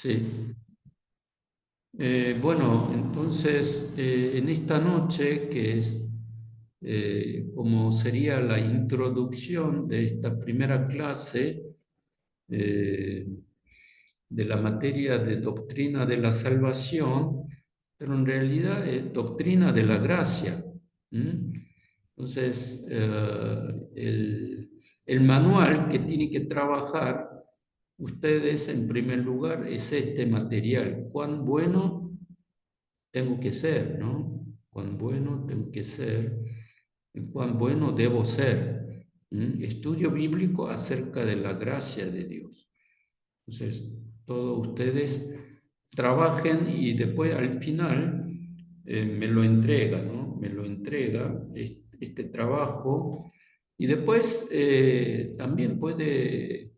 Sí. Bueno, entonces en esta noche, que es como sería la introducción de esta primera clase eh, de la materia de doctrina de la salvación, pero en realidad es doctrina de la gracia. ¿Mm? Entonces, el manual que tiene que trabajar ustedes en primer lugar es este material. ¿Cuán bueno tengo que ser, no? Cuán bueno tengo que ser, y cuán bueno debo ser. Estudio bíblico acerca de la gracia de Dios. Entonces, todos ustedes trabajen y después al final me lo entrega, ¿no? Me lo entrega este trabajo y después también puede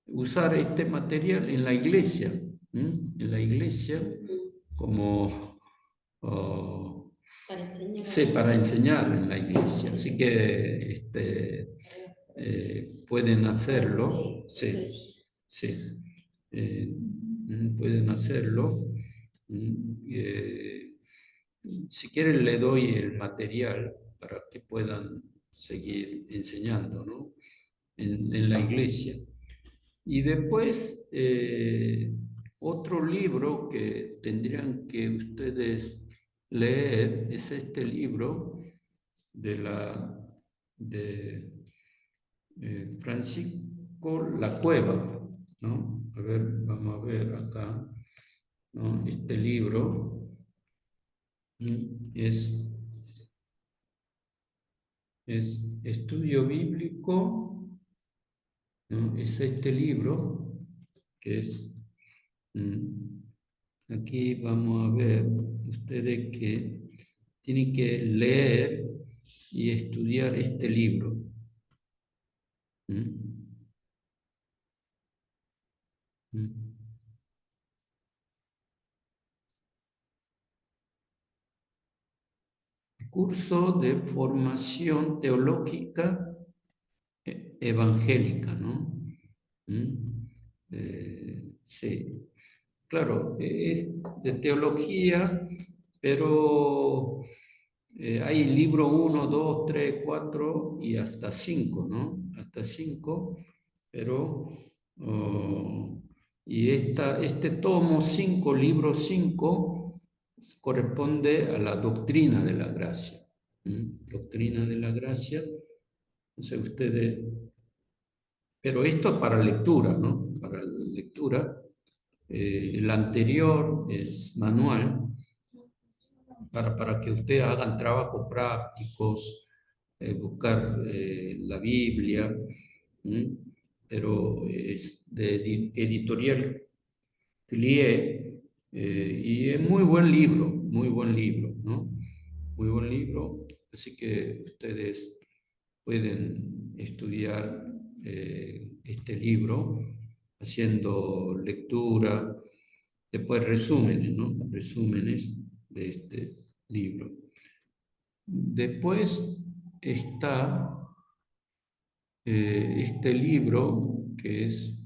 usar este material en la iglesia, en la iglesia como oh, Para enseñar. sí, para enseñar en la iglesia. Así que pueden hacerlo, sí, sí, pueden hacerlo. Eh, si quieren le doy el material para que puedan seguir enseñando, ¿no? En la iglesia. Y después, otro libro que tendrían que ustedes leer es este libro de, de Francisco La Cueva, ¿no? A ver, vamos a ver acá, ¿no? Este libro es, es Estudio Bíblico, ¿no? Es este libro que es... mm, Aquí vamos a ver ustedes que tienen que leer y estudiar este libro. ¿Mm? ¿Mm? Curso de formación teológica evangélica, ¿no? ¿Mm? Sí, claro, es de teología, pero hay libro uno, 2, 3, 4 y hasta 5, ¿no? Hasta 5, pero oh, y este tomo 5, libro 5, corresponde a la doctrina de la gracia. Doctrina de la gracia. Entonces ustedes, pero esto para lectura, ¿no? Para lectura. El anterior es manual para que ustedes hagan trabajos prácticos, buscar la Biblia, ¿m? Pero es de editorial CLIE, y es muy buen libro, ¿no? Muy buen libro, así que ustedes pueden estudiar este libro haciendo lectura, después resúmenes, ¿no? Resúmenes de este libro. Después está este libro que es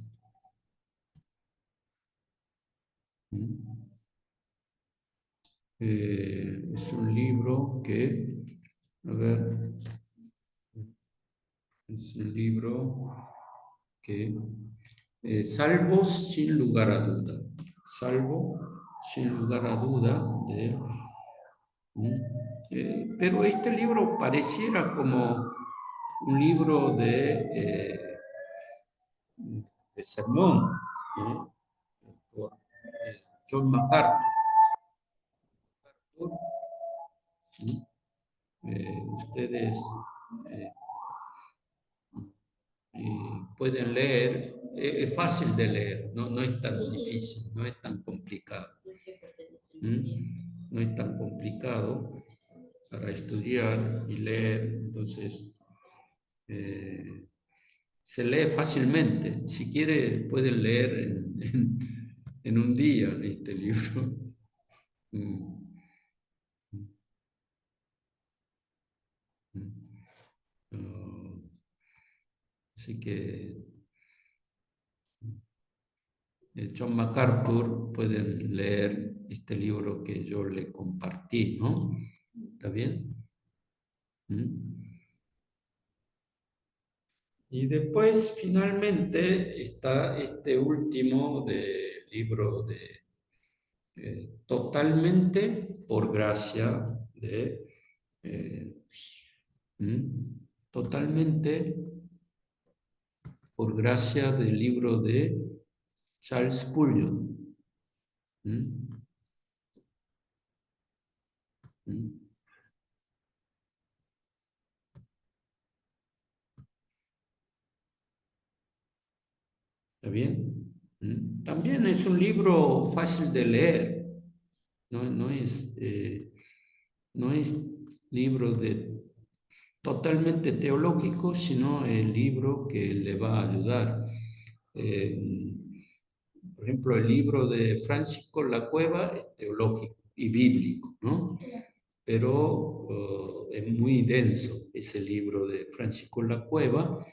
un libro que, a ver, es un libro que, Salvos sin lugar a duda, Salvo sin lugar a duda de... pero este libro pareciera como un libro de sermón, ¿no? Por John MacArthur. Ustedes eh, pueden leer, es fácil de leer, no, no es tan difícil, no es tan complicado. No es tan complicado para estudiar y leer, entonces eh, se lee fácilmente. Si quiere, pueden leer en un día este libro. Mm, mm, mm. Así que John MacArthur, pueden leer este libro que yo le compartí, ¿no? ¿Está bien? ¿Mm? Y después, finalmente, está este último libro de Totalmente por gracia de... eh, ¿Mm? Totalmente por gracia del libro de Charles Spurgeon. ¿Mm? ¿Mm? ¿Está bien? ¿Mm? También es un libro fácil de leer, no es libro totalmente teológico, sino el libro que le va a ayudar. Eh, por ejemplo, el libro de Francisco La Cueva es teológico y bíblico, ¿no? Pero es muy denso ese libro de Francisco La Cueva,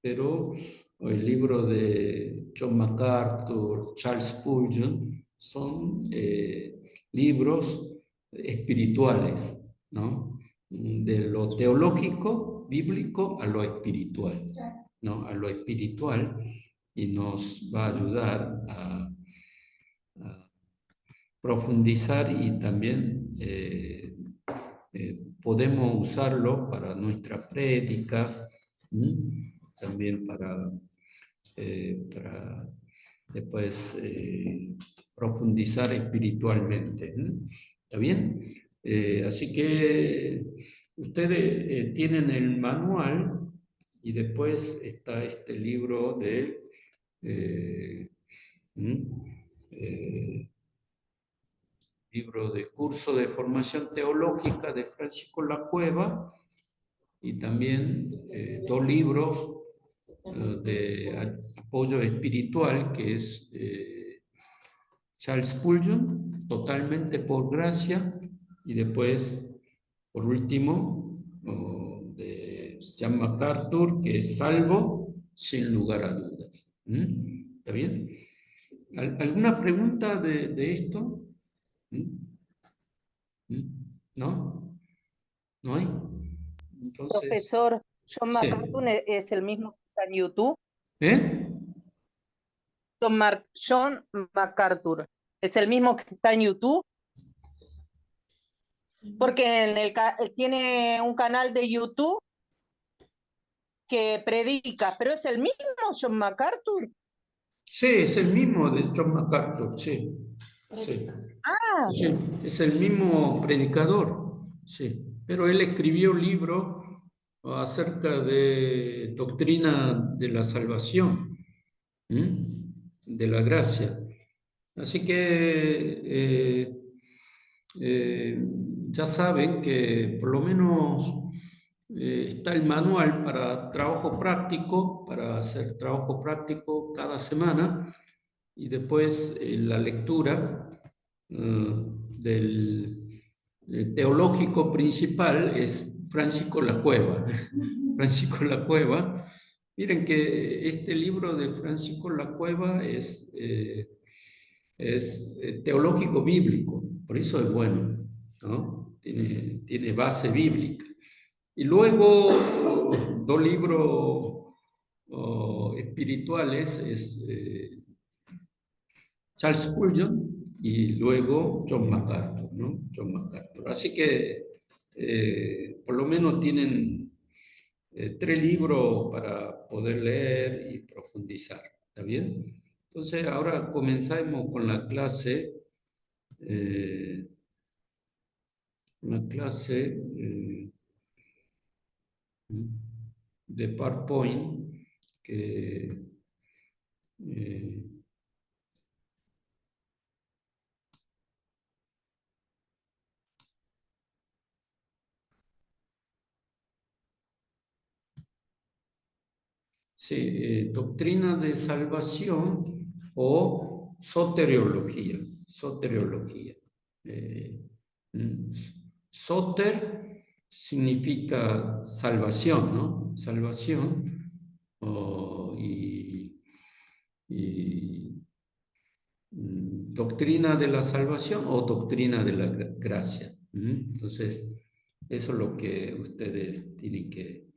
pero el libro de John MacArthur, Charles Spurgeon, son libros espirituales, ¿no? De lo teológico, bíblico, a lo espiritual, ¿no? A lo espiritual, y nos va a ayudar a profundizar y también podemos usarlo para nuestra prédica, también para después profundizar espiritualmente. ¿Está bien? Así que ustedes tienen el manual y después está este libro de eh, ¿Mm? eh, libro de curso de formación teológica de Francisco La Cueva y también dos libros de apoyo espiritual que es Charles Spurgeon, Totalmente por gracia, y después, por último, de John MacArthur, que es Salvo sin lugar a dudas. ¿Está bien? ¿Alguna pregunta de esto? ¿Mm? ¿No? ¿No hay? Entonces, Profesor, John sí. MacArthur es el mismo que está en YouTube. ¿Eh? John MacArthur es el mismo que está en YouTube, porque tiene un canal de YouTube que predica, pero es el mismo John MacArthur. Sí, es el mismo de John MacArthur, sí. Sí. Ah, Es el mismo predicador, sí. Pero él escribió un libro acerca de doctrina de la salvación, ¿m? De la gracia. Así que eh, ya saben que por lo menos está el manual para trabajo práctico, para hacer trabajo práctico cada semana, y después la lectura del teológico principal es Francisco La Cueva. Francisco La Cueva. Miren que este libro de Francisco La Cueva es teológico bíblico, por eso es bueno, ¿no? Tiene base bíblica. Y luego, dos libros espirituales es Charles Spurgeon y luego John MacArthur, ¿no? John MacArthur. Así que por lo menos tienen tres libros para poder leer y profundizar, ¿está bien? Entonces ahora comenzamos con eh, la clase de PowerPoint que eh, sí, doctrina de salvación o soteriología. Soteriología. Eh, mm, Soter significa salvación, ¿no? Salvación. Y doctrina de la salvación o doctrina de la gracia. Entonces, eso es lo que ustedes tienen que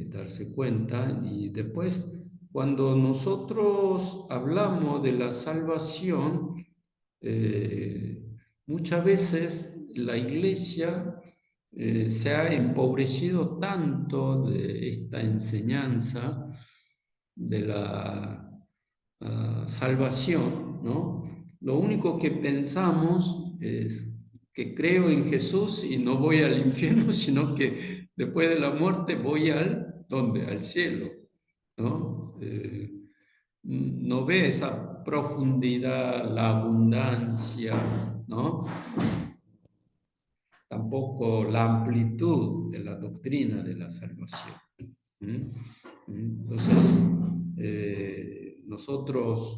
darse cuenta. Y después, cuando nosotros hablamos de la salvación, muchas veces la iglesia se ha empobrecido tanto de esta enseñanza de la salvación, ¿no? Lo único que pensamos es que creo en Jesús y no voy al infierno, sino que después de la muerte voy ¿dónde? Al cielo, ¿no? No ve esa profundidad, la abundancia, ¿no? Tampoco la amplitud de la doctrina de la salvación. Entonces, nosotros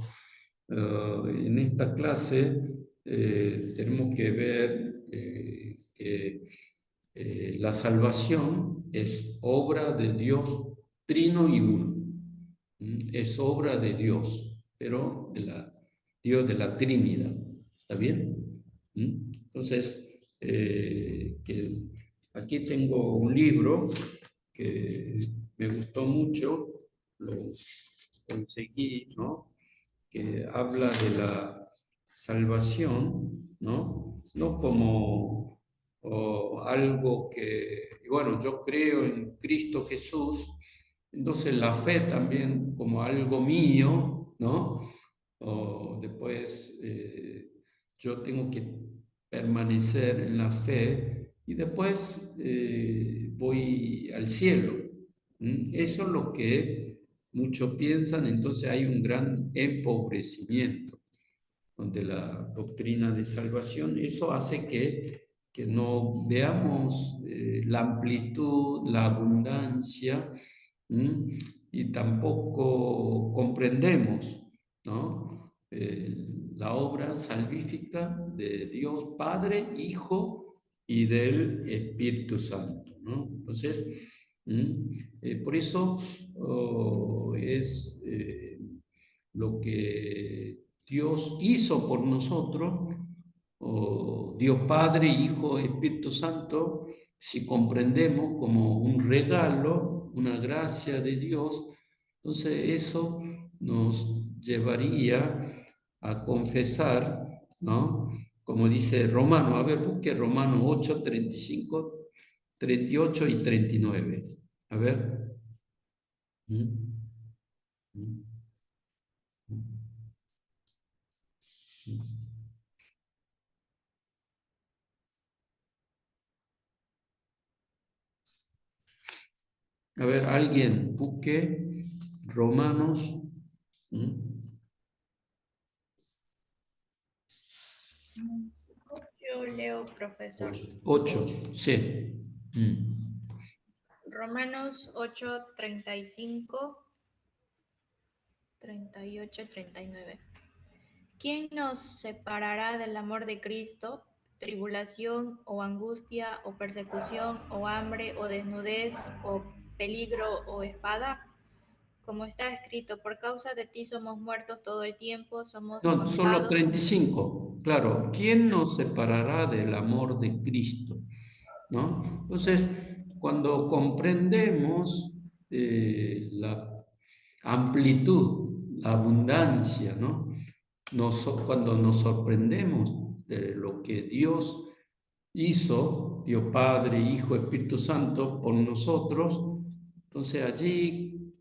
en esta clase tenemos que ver que la salvación es obra de Dios trino y uno. Es obra de Dios, pero Dios de la Trinidad. ¿Está bien? Entonces, que aquí tengo un libro que me gustó mucho, lo conseguí, ¿no? Que habla de la salvación, ¿no? No como algo que, bueno, yo creo en Cristo Jesús, entonces la fe también como algo mío, ¿no? O después yo tengo que permanecer en la fe y después voy al cielo. Eso es lo que muchos piensan, entonces hay un gran empobrecimiento de la doctrina de salvación. Eso hace que no veamos la amplitud, la abundancia, y tampoco comprendemos, ¿no? La obra salvífica de Dios Padre, Hijo y del Espíritu Santo, ¿no? Entonces, por eso es lo que Dios hizo por nosotros, Dios Padre, Hijo, Espíritu Santo, si comprendemos como un regalo, una gracia de Dios, entonces eso nos llevaría a confesar, ¿no? Como dice Romano, a ver, busque Romano 8, 35, 38 y 39. A ver. A ver, alguien busque Romanos. Yo leo, profesor. 8, sí. Romanos 8, 35, 38, 39. ¿Quién nos separará del amor de Cristo? ¿Tribulación o angustia o persecución o hambre o desnudez o peligro o espada? Como está escrito, por causa de ti somos muertos todo el tiempo, somos No, solo contados. 35. Claro, ¿quién nos separará del amor de Cristo? ¿No? Entonces, cuando comprendemos la amplitud, la abundancia, ¿no? Cuando nos sorprendemos de lo que Dios hizo, Dios Padre, Hijo, Espíritu Santo, por nosotros, entonces allí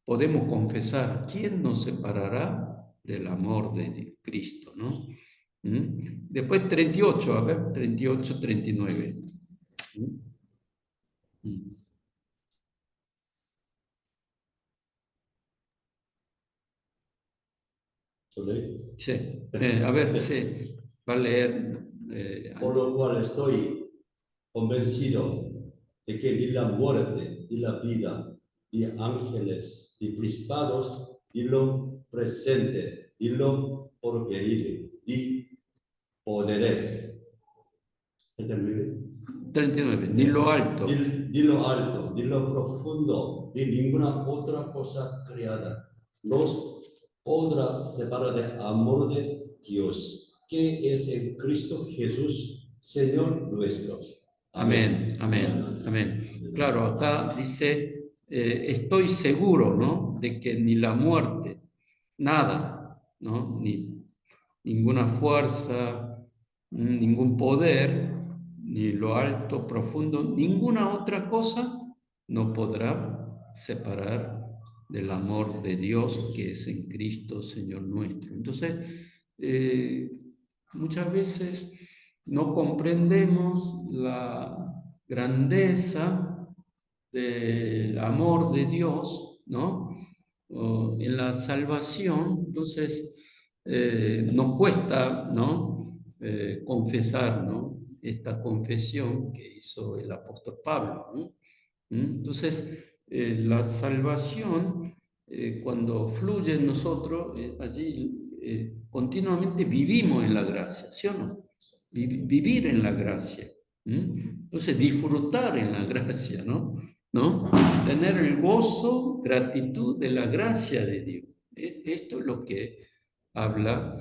podemos confesar, ¿quién nos separará del amor de Cristo? ¿No? Después 38, a ver, 38, 39. Sí, a ver, sí, va a leer. Por lo cual estoy convencido de que ni la muerte, ni la vida, ni ángeles, ni principados, ni lo presente, ni lo porvenir, ni poderes. 39, ni lo alto. Ni lo alto, ni lo profundo, ni ninguna otra cosa creada nos podrá separar del amor de Dios, que es en Cristo Jesús, Señor nuestro. Amén, amén, amén. Claro, acá dice, estoy seguro, ¿no? De que ni la muerte, nada, ¿no? Ni ninguna fuerza, ningún poder, ni lo alto, profundo, ninguna otra cosa no podrá separar del amor de Dios que es en Cristo, Señor nuestro. Entonces, muchas veces no comprendemos la grandeza del amor de Dios, ¿no? En la salvación. Entonces, nos cuesta, ¿no? Confesar, ¿no? Esta confesión que hizo el apóstol Pablo, ¿no? Entonces, la salvación, cuando fluye en nosotros, allí continuamente vivimos en la gracia, ¿sí o no? Vivir en la gracia. Entonces, disfrutar en la gracia, ¿no? ¿No? Tener el gozo, gratitud de la gracia de Dios. Esto es lo que habla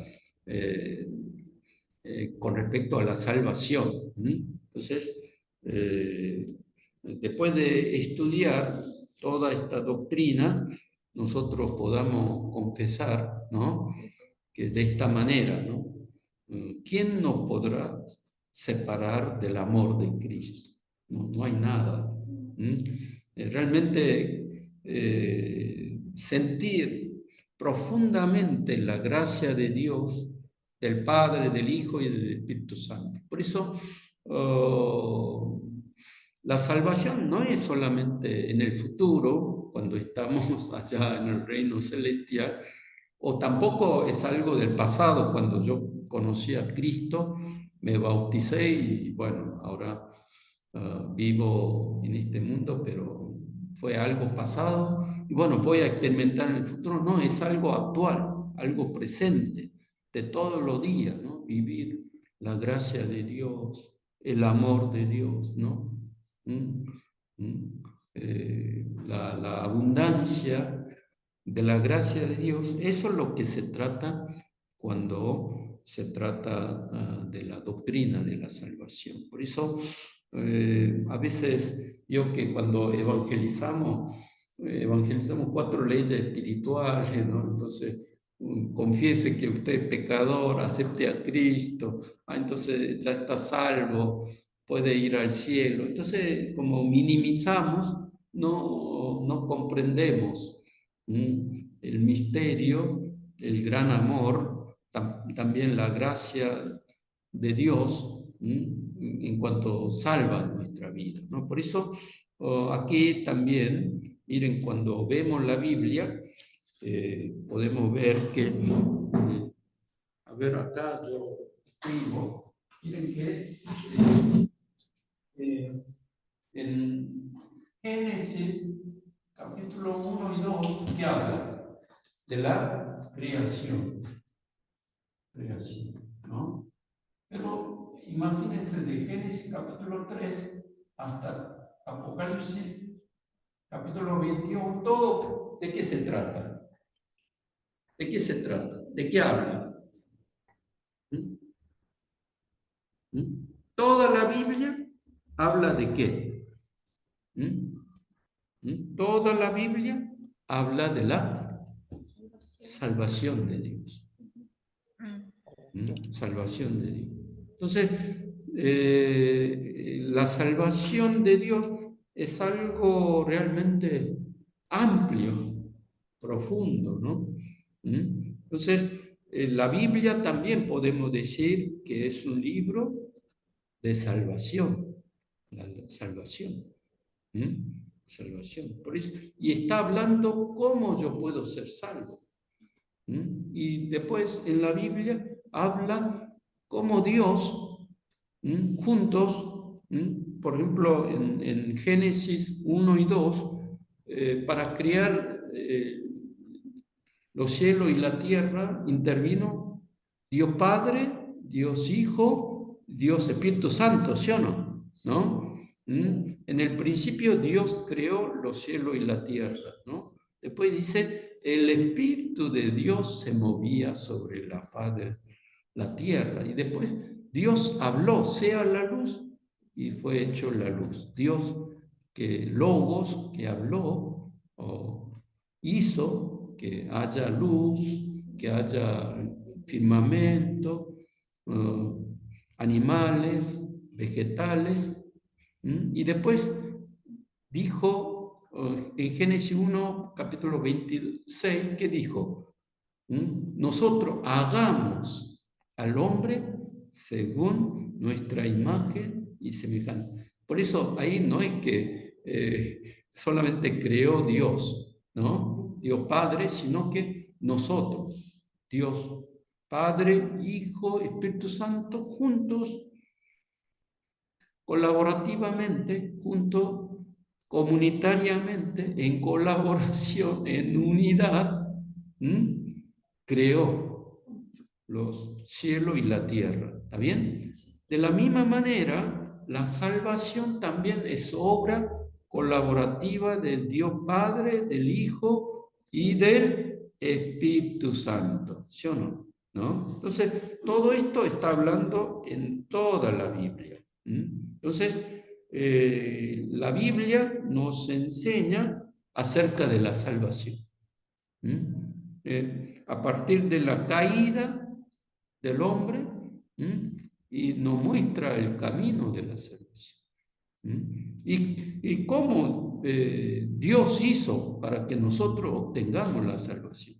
con respecto a la salvación. Entonces, después de estudiar toda esta doctrina, nosotros podamos confesar, ¿no? Que de esta manera, ¿no? ¿Quién nos podrá separar del amor de Cristo? No hay nada. Realmente sentir profundamente la gracia de Dios, del Padre, del Hijo y del Espíritu Santo. Por eso, la salvación no es solamente en el futuro, cuando estamos allá en el reino celestial, o tampoco es algo del pasado, cuando yo conocí a Cristo, me bauticé y bueno, ahora vivo en este mundo, pero fue algo pasado y bueno, voy a experimentar en el futuro. No, es algo actual, algo presente, de todos los días, ¿no? Vivir la gracia de Dios, el amor de Dios, ¿no? La abundancia de la gracia de Dios, eso es lo que se trata cuando se trata de la doctrina de la salvación. Por eso, a veces yo que cuando evangelizamos 4 leyes espirituales, ¿no? Entonces, confiese que usted es pecador, acepte a Cristo, entonces ya está salvo, puede ir al cielo. Entonces, como minimizamos, no comprendemos el misterio, el gran amor, también la gracia de Dios en cuanto salva nuestra vida, ¿no? Por eso aquí también, miren, cuando vemos la Biblia, podemos ver que, a ver, acá yo escribo, miren que en Génesis capítulo 1 y 2, ¿qué habla? De la creación, ¿no? Pero imagínense de Génesis capítulo 3 hasta Apocalipsis capítulo 21, todo, ¿de qué se trata? ¿De qué se trata? ¿De qué habla? Toda la Biblia habla de qué? Toda la Biblia habla de la salvación de Dios. Salvación de Dios. Entonces, la salvación de Dios es algo realmente amplio, profundo, ¿no? Entonces, la Biblia también podemos decir que es un libro de salvación, la salvación. Salvación. Por eso, y está hablando cómo yo puedo ser salvo. Y después en la Biblia habla cómo Dios, juntos, por ejemplo, en Génesis 1 y 2, para crear los cielos y la tierra, intervino Dios Padre, Dios Hijo, Dios Espíritu Santo, ¿sí o no? ¿No? En el principio Dios creó los cielos y la tierra, ¿no? Después dice, el Espíritu de Dios se movía sobre la faz de la tierra. Y después Dios habló, sea la luz, y fue hecho la luz. Dios, que Logos, que habló, hizo que haya luz, que haya firmamento, animales, vegetales, y después dijo en Génesis 1, capítulo 26, ¿qué dijo? Nosotros hagamos al hombre según nuestra imagen y semejanza. Por eso ahí no es que solamente creó Dios, ¿no? Dios Padre, sino que nosotros, Dios Padre, Hijo, Espíritu Santo, juntos, colaborativamente, juntos, comunitariamente, en colaboración, en unidad, creó los cielos y la tierra. ¿Está bien? De la misma manera, la salvación también es obra colaborativa del Dios Padre, del Hijo y del Espíritu Santo. ¿Sí o no? ¿No? Entonces, todo esto está hablando en toda la Biblia. Entonces, la Biblia nos enseña acerca de la salvación. A partir de la caída del hombre, y nos muestra el camino de la salvación. Y cómo Dios hizo para que nosotros obtengamos la salvación.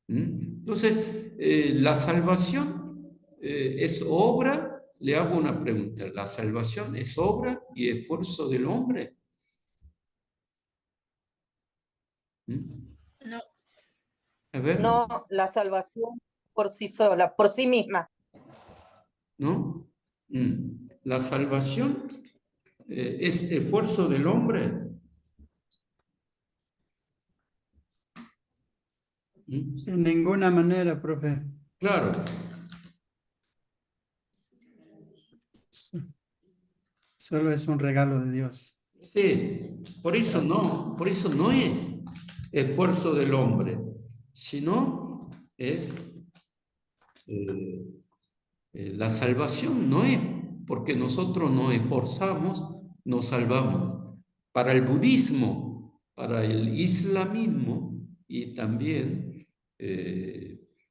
Entonces, la salvación es obra. Le hago una pregunta: ¿la salvación es obra y esfuerzo del hombre? No. A ver. No, la salvación por sí sola, por sí misma. ¿No? La salvación es esfuerzo del hombre. En ninguna manera, profe. Claro. Solo es un regalo de Dios. Sí, por eso no es esfuerzo del hombre, sino es la salvación no es porque nosotros nos esforzamos, nos salvamos. Para el budismo, para el islamismo y también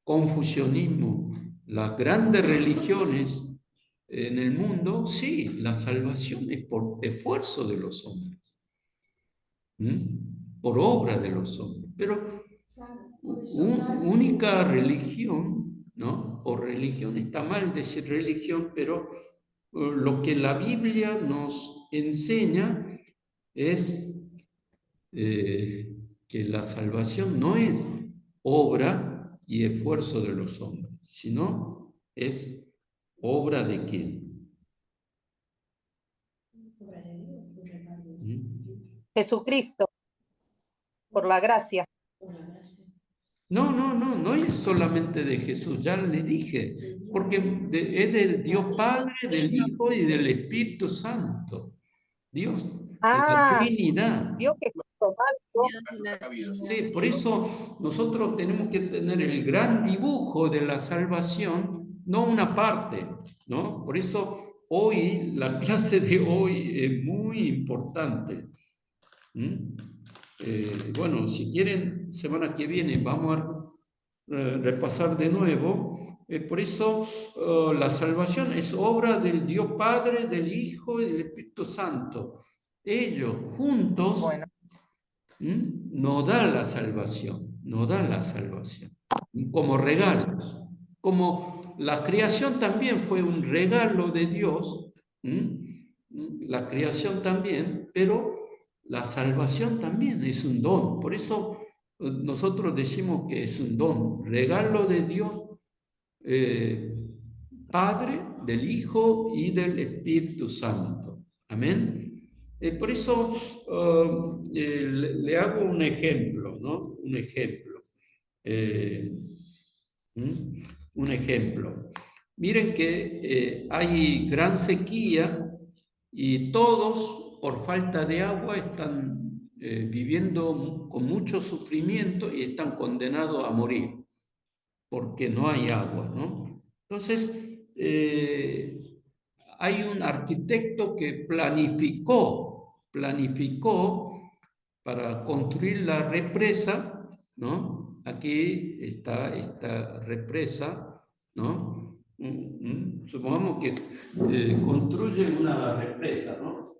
confucianismo, las grandes religiones en el mundo, sí, la salvación es por esfuerzo de los hombres, por obra de los hombres. Pero única religión, ¿no? O religión, está mal decir religión, pero lo que la Biblia nos enseña es que la salvación no es obra y esfuerzo de los hombres, sino es obra de quién. Jesucristo, por la gracia. No es solamente de Jesús, ya le dije, porque es del Dios Padre, del Hijo y del Espíritu Santo. Dios, la Trinidad. Vio que Sí, por eso nosotros tenemos que tener el gran dibujo de la salvación, no una parte, ¿no? Por eso hoy, la clase de hoy es muy importante. Bueno, si quieren, semana que viene vamos a repasar de nuevo. Por eso la salvación es obra del Dios Padre, del Hijo y del Espíritu Santo. Ellos juntos, bueno, nos da la salvación, como regalo. Como la creación también fue un regalo de Dios, la creación también, pero la salvación también es un don. Por eso nosotros decimos que es un don, regalo de Dios, Padre, del Hijo y del Espíritu Santo. Amén. Por eso le hago un ejemplo, ¿no? Un ejemplo. Un ejemplo. Miren que hay gran sequía y todos, por falta de agua, están viviendo con mucho sufrimiento y están condenados a morir porque no hay agua, ¿no? Entonces, hay un arquitecto que planificó para construir la represa, ¿no? Aquí está esta represa, ¿no? Supongamos que construye una represa, ¿no?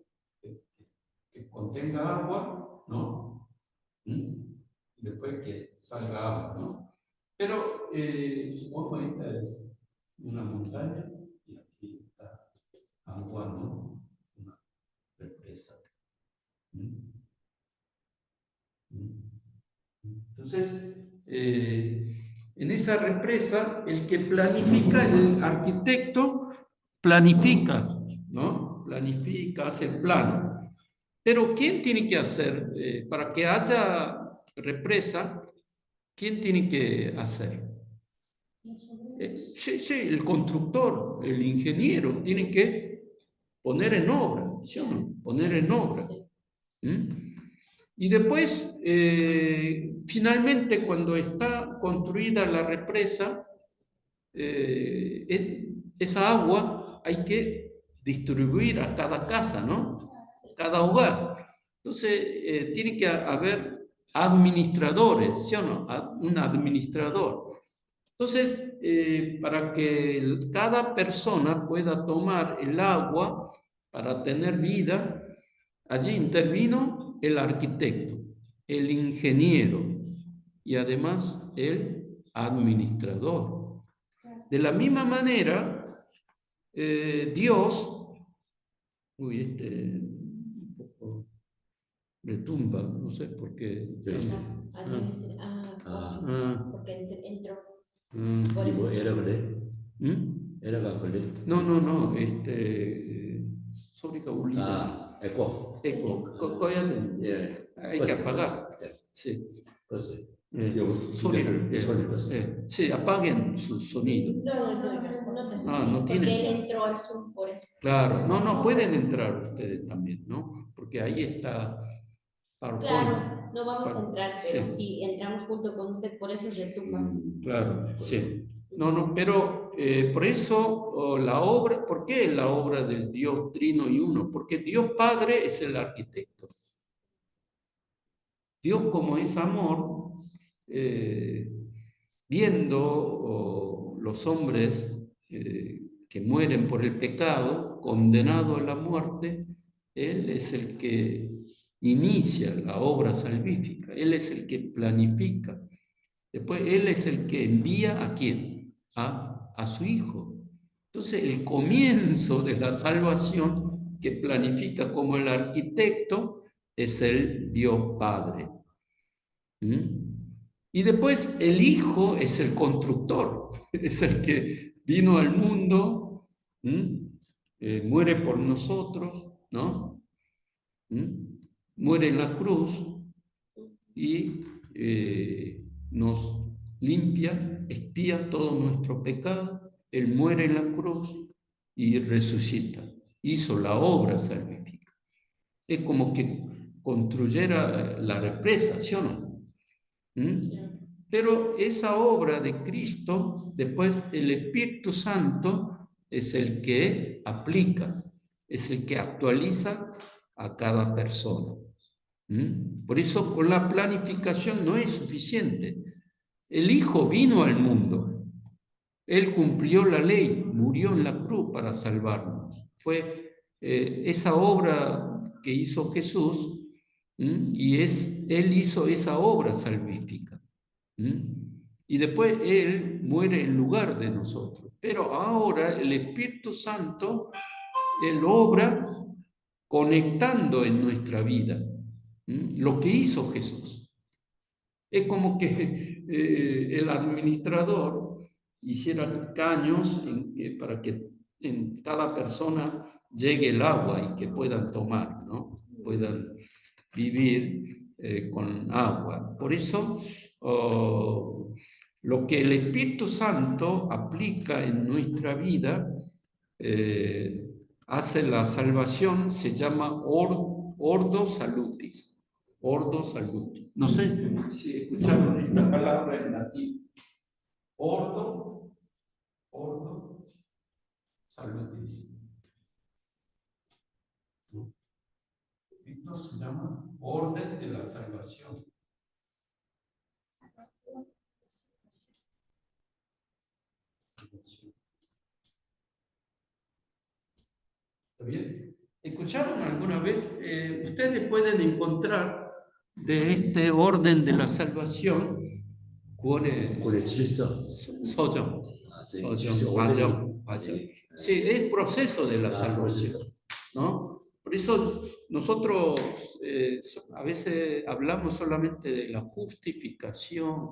Que contenga agua, ¿no? Después que salga agua, ¿no? Pero supongo que esta es una montaña y aquí está agua, ¿no? Una represa. Entonces, en esa represa, el que planifica, el arquitecto, planifica, ¿no? Planifica, hace el plano. Pero ¿quién tiene que hacer? Para que haya represa, ¿quién tiene que hacer? Sí, el constructor, el ingeniero, tiene que poner en obra, ¿sí o no? Poner en obra. Y después, finalmente, cuando está construida la represa, esa agua hay que distribuir a cada casa, ¿no? Cada hogar. Entonces, tiene que haber administradores, ¿sí o no? Un administrador. Entonces, para que cada persona pueda tomar el agua para tener vida, allí intervino el arquitecto, el ingeniero y además el administrador. De la misma manera, Dios, un poco retumba, no sé por qué. Porque entró. 이거 에러 그래? 에러가 걸려? No, 소리가 울리네. 에코. 꺼야 되는데. 예. Hay que apagar. Sí. 껐어요. 소리를. 소리 껐어요. Sí, apaguen su sonido. No Porque tienen. él entró al Zoom por eso. Claro, no, pueden entrar ustedes también, ¿no? Porque ahí está PowerPoint. Claro, no vamos a entrar, pero Sí. si entramos junto con usted, por eso retumba. Claro, sí. No, pero por eso la obra, ¿por qué la obra del Dios Trino y Uno? Porque Dios Padre es el arquitecto. Dios, como es amor, viendo los hombres que mueren por el pecado, condenados a la muerte, Él es el que inicia la obra salvífica, Él es el que planifica. Después, Él es el que envía ¿a quién? A su Hijo. Entonces, el comienzo de la salvación que planifica como el arquitecto es el Dios Padre. Y después el Hijo es el constructor, es el que vino al mundo, muere por nosotros, ¿no? Muere en la cruz y nos limpia, expía todo nuestro pecado. Él muere en la cruz y resucita. Hizo la obra salvífica. Es como que construyera la represa, ¿sí o no? Pero esa obra de Cristo, después el Espíritu Santo es el que aplica, es el que actualiza a cada persona. Por eso con la planificación no es suficiente. El Hijo vino al mundo, Él cumplió la ley, murió en la cruz para salvarnos. Fue esa obra que hizo Jesús, y Él hizo esa obra salvífica. Y después Él muere en lugar de nosotros. Pero ahora el Espíritu Santo, Él obra conectando en nuestra vida lo que hizo Jesús. Es como que el administrador hiciera caños para que en cada persona llegue el agua y que puedan tomar, ¿no? Puedan vivir con agua. Por eso, lo que el Espíritu Santo aplica en nuestra vida, hace la salvación, se llama ordo salutis, Ordo salutis. No sé si escucharon esta palabra en latín. Ordo salutis. ¿No? Esto se llama orden de la salvación. ¿Está bien? ¿Escucharon alguna vez? Ustedes pueden encontrar de este orden de la salvación Hechizo. Soyo. Sí, Soyo, orden. vayo. Sí, es proceso de la salvación, proceso. ¿no? Por eso nosotros a veces hablamos solamente de la justificación,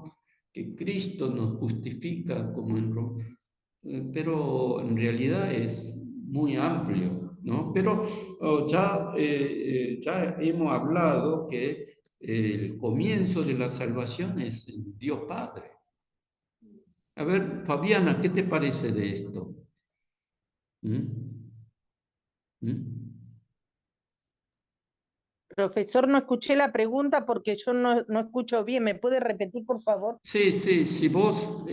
que Cristo nos justifica, como pero en realidad es muy amplio, ¿no? Pero ya hemos hablado que el comienzo de la salvación es Dios Padre. A ver, Fabiana, ¿qué te parece de esto? Profesor, no escuché la pregunta porque yo no escucho bien. ¿Me puede repetir, por favor? Sí, si vos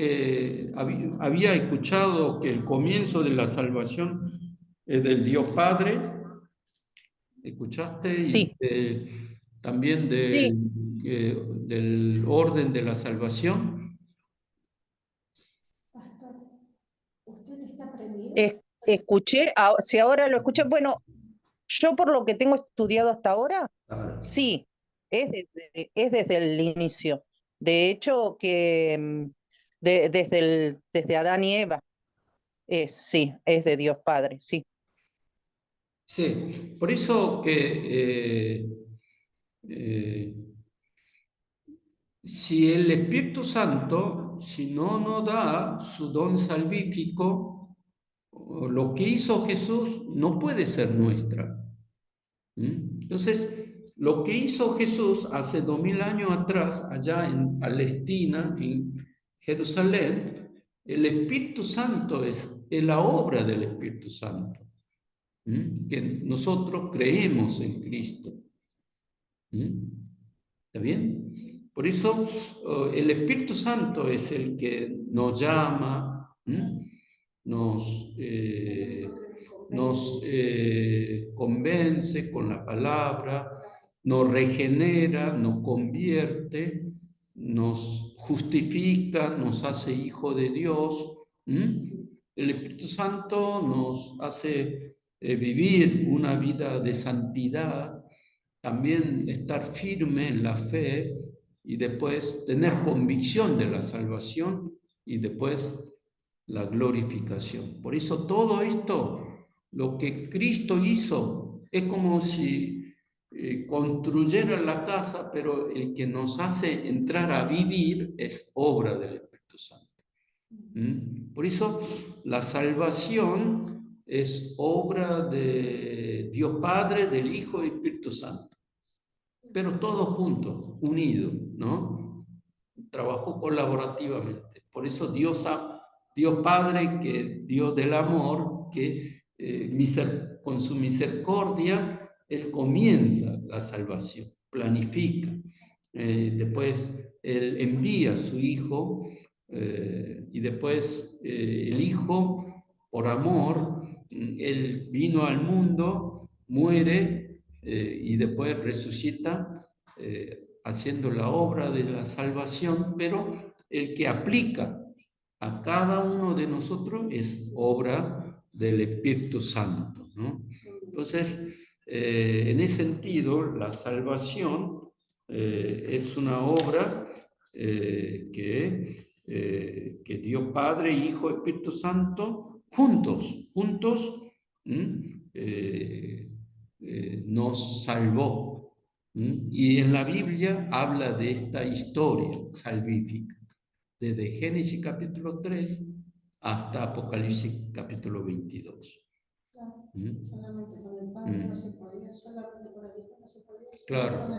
había escuchado que el comienzo de la salvación es del Dios Padre, ¿escuchaste? Sí. Y también Sí. del orden de la salvación. Pastor, ¿usted está prendido? Escuché, si ahora lo escuché, bueno, yo por lo que tengo estudiado hasta ahora, sí, es desde el inicio. De hecho, que desde Adán y Eva, sí, es de Dios Padre, sí. Sí, por eso que si el Espíritu Santo, si no nos da su don salvífico, lo que hizo Jesús no puede ser nuestra. Entonces, lo que hizo Jesús hace 2000 años atrás, allá en Palestina, en Jerusalén, el Espíritu Santo es la obra del Espíritu Santo, que nosotros creemos en Cristo. ¿Está bien? Por eso el Espíritu Santo es el que nos llama, nos convence con la palabra, nos regenera, nos convierte, nos justifica, nos hace hijo de Dios. El Espíritu Santo nos hace vivir una vida de santidad, también estar firme en la fe y después tener convicción de la salvación y después la glorificación. Por eso todo esto, lo que Cristo hizo, es como si construyera la casa, pero el que nos hace entrar a vivir es obra del Espíritu Santo. Por eso la salvación es obra de Dios Padre, del Hijo y Espíritu Santo, pero todos juntos, unidos, ¿no? Trabajó colaborativamente. Por eso Dios Padre, que es Dios del amor, que con su misericordia, Él comienza la salvación, planifica. Después Él envía a su Hijo y después el Hijo, por amor, Él vino al mundo, muere y después resucita haciendo la obra de la salvación, pero el que aplica a cada uno de nosotros es obra del Espíritu Santo, ¿no? Entonces, en ese sentido, la salvación es una obra que Dios Padre, Hijo, Espíritu Santo, juntos, nos salvó. Y en la Biblia habla de esta historia salvífica, desde Génesis capítulo 3 hasta Apocalipsis capítulo 22. Solamente con el Padre no se podía, solamente con el Hijo no se podía. Claro.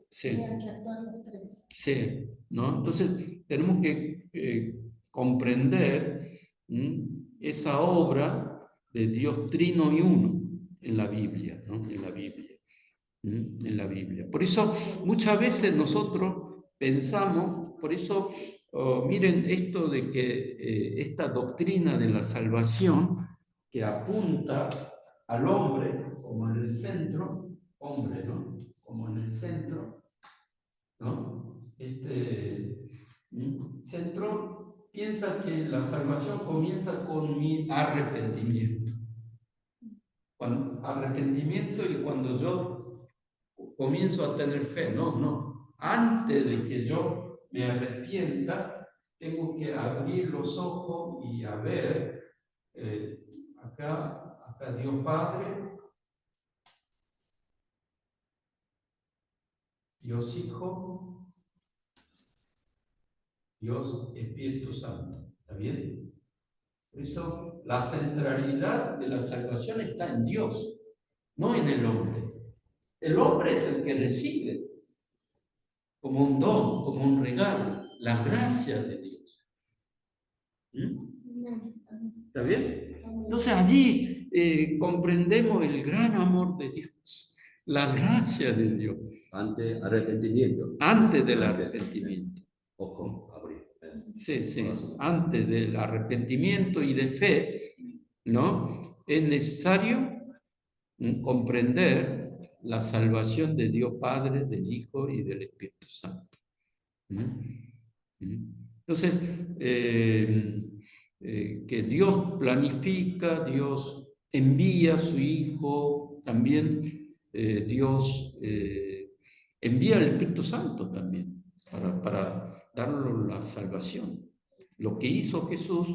Sí. Tenían que actuar los tres. Sí, ¿no? Entonces tenemos que comprender esa obra de Dios trino y uno en la Biblia, ¿no? En la Biblia. en la Biblia. Por eso muchas veces nosotros pensamos, por eso miren esto de que esta doctrina de la salvación que apunta al hombre como en el centro, hombre, ¿no? Como en el centro, ¿no? Centro piensa que la salvación comienza con mi arrepentimiento. Arrepentimiento y cuando yo comienzo a tener fe, no. Antes de que yo me arrepienta, tengo que abrir los ojos y a ver, acá Dios Padre, Dios Hijo, Dios Espíritu Santo. ¿Está bien? Por eso la centralidad de la salvación está en Dios, no en el hombre. El hombre es el que recibe como un don, como un regalo, la gracia de Dios. ¿Está bien? Entonces allí comprendemos el gran amor de Dios, la gracia de Dios. Ante arrepentimiento. Antes del arrepentimiento. Ojo, abrir. Sí, antes del arrepentimiento y de fe, ¿no? Es necesario comprender la salvación de Dios Padre, del Hijo y del Espíritu Santo. Entonces, que Dios planifica, Dios envía a su Hijo, también Dios envía al Espíritu Santo también para darnos la salvación. Lo que hizo Jesús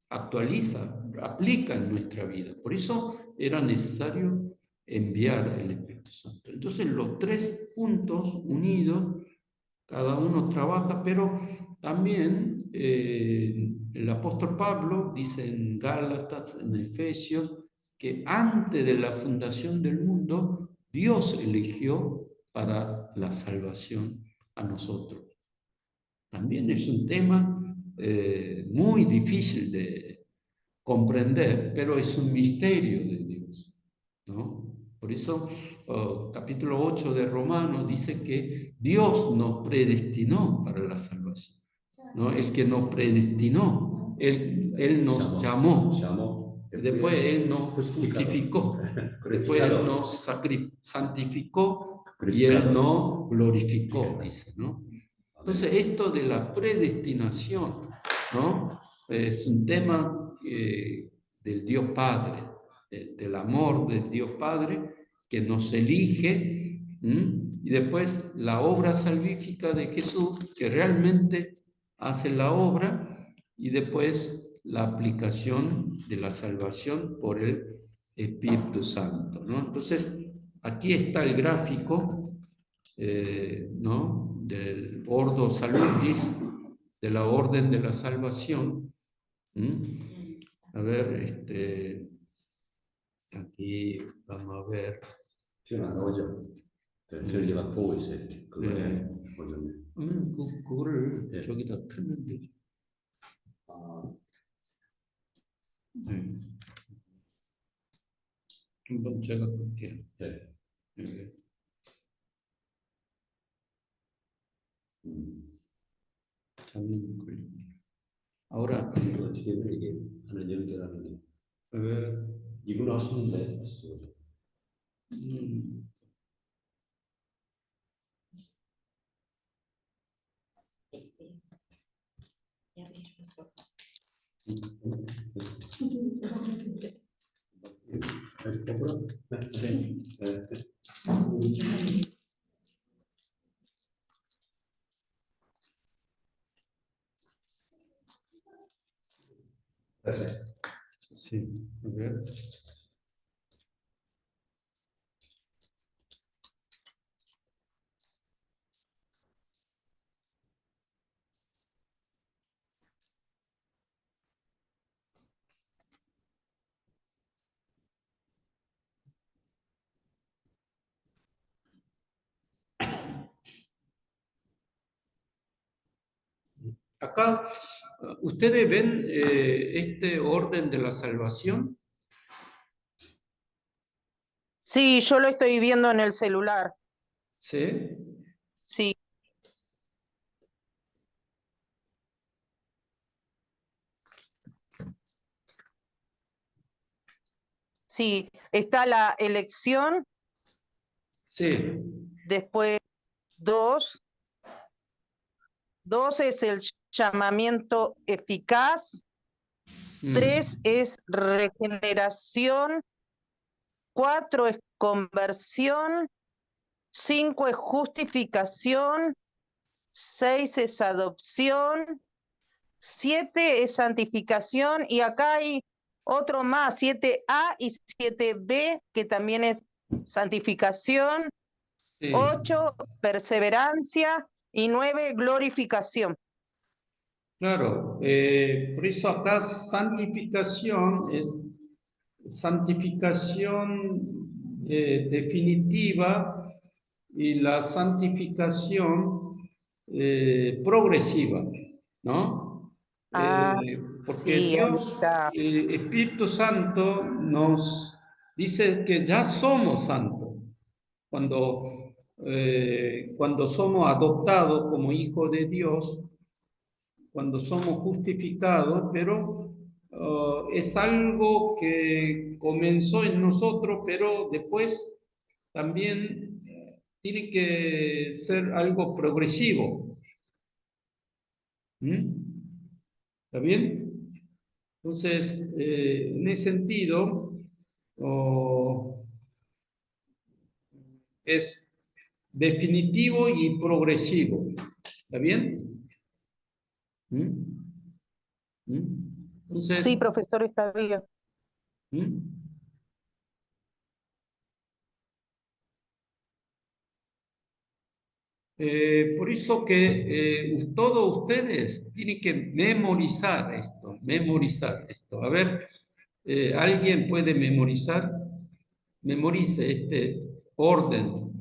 actualiza, aplica en nuestra vida. Por eso era necesario enviar el Espíritu Santo. Entonces, los tres puntos unidos, cada uno trabaja, pero también el apóstol Pablo dice en Gálatas, en Efesios, que antes de la fundación del mundo, Dios eligió para la salvación a nosotros. También es un tema muy difícil de comprender, pero es un misterio de Dios, ¿no? Por eso, capítulo 8 de Romanos dice que Dios nos predestinó para la salvación, ¿no? El que nos predestinó, Él nos llamó, después Él nos justificó, después Él nos santificó y Él nos glorificó, dice, ¿no? Entonces, esto de la predestinación, ¿no? Es un tema del Dios Padre, del amor del Dios Padre que nos elige, y después la obra salvífica de Jesús que realmente hace la obra y después la aplicación de la salvación por el Espíritu Santo, ¿no? Entonces, aquí está el gráfico, ¿no? Del Ordo Saludis, de la Orden de la Salvación. A ver, aquí vamos a ver. 저기가 보고 있어요. 그거에 그거를 저기다 틀면 되지. 한번 제가 볼게요. 네. 잡는 걸립니다. Ahora, 어떻게 이게 하나 연결하는 이분 하시는데 sí. Sí, a ver. Acá, ustedes ven este orden de la salvación. Sí, yo lo estoy viendo en el celular. ¿Sí? Sí. Sí, está la elección, Sí. después 2. 2 es el llamamiento eficaz. 3 es regeneración. 4 es conversión. 5 es justificación. 6 es adopción. 7 es santificación. Y acá hay otro más, 7A y 7B, que también es santificación. Sí. 8, perseverancia. Y 9, glorificación. Claro, por eso acá santificación es santificación definitiva y la santificación progresiva, ¿no? Ah, Porque sí, ahí Dios, está. Espíritu Santo, nos dice que ya somos santos cuando somos adoptados como hijos de Dios, cuando somos justificados, pero es algo que comenzó en nosotros, pero después también tiene que ser algo progresivo. ¿Está bien? Entonces, en ese sentido, es definitivo y progresivo. ¿Está bien? Entonces, Sí, profesor, está bien. Por eso que todos ustedes tienen que memorizar esto. A ver, ¿alguien puede memorizar? Memorice este orden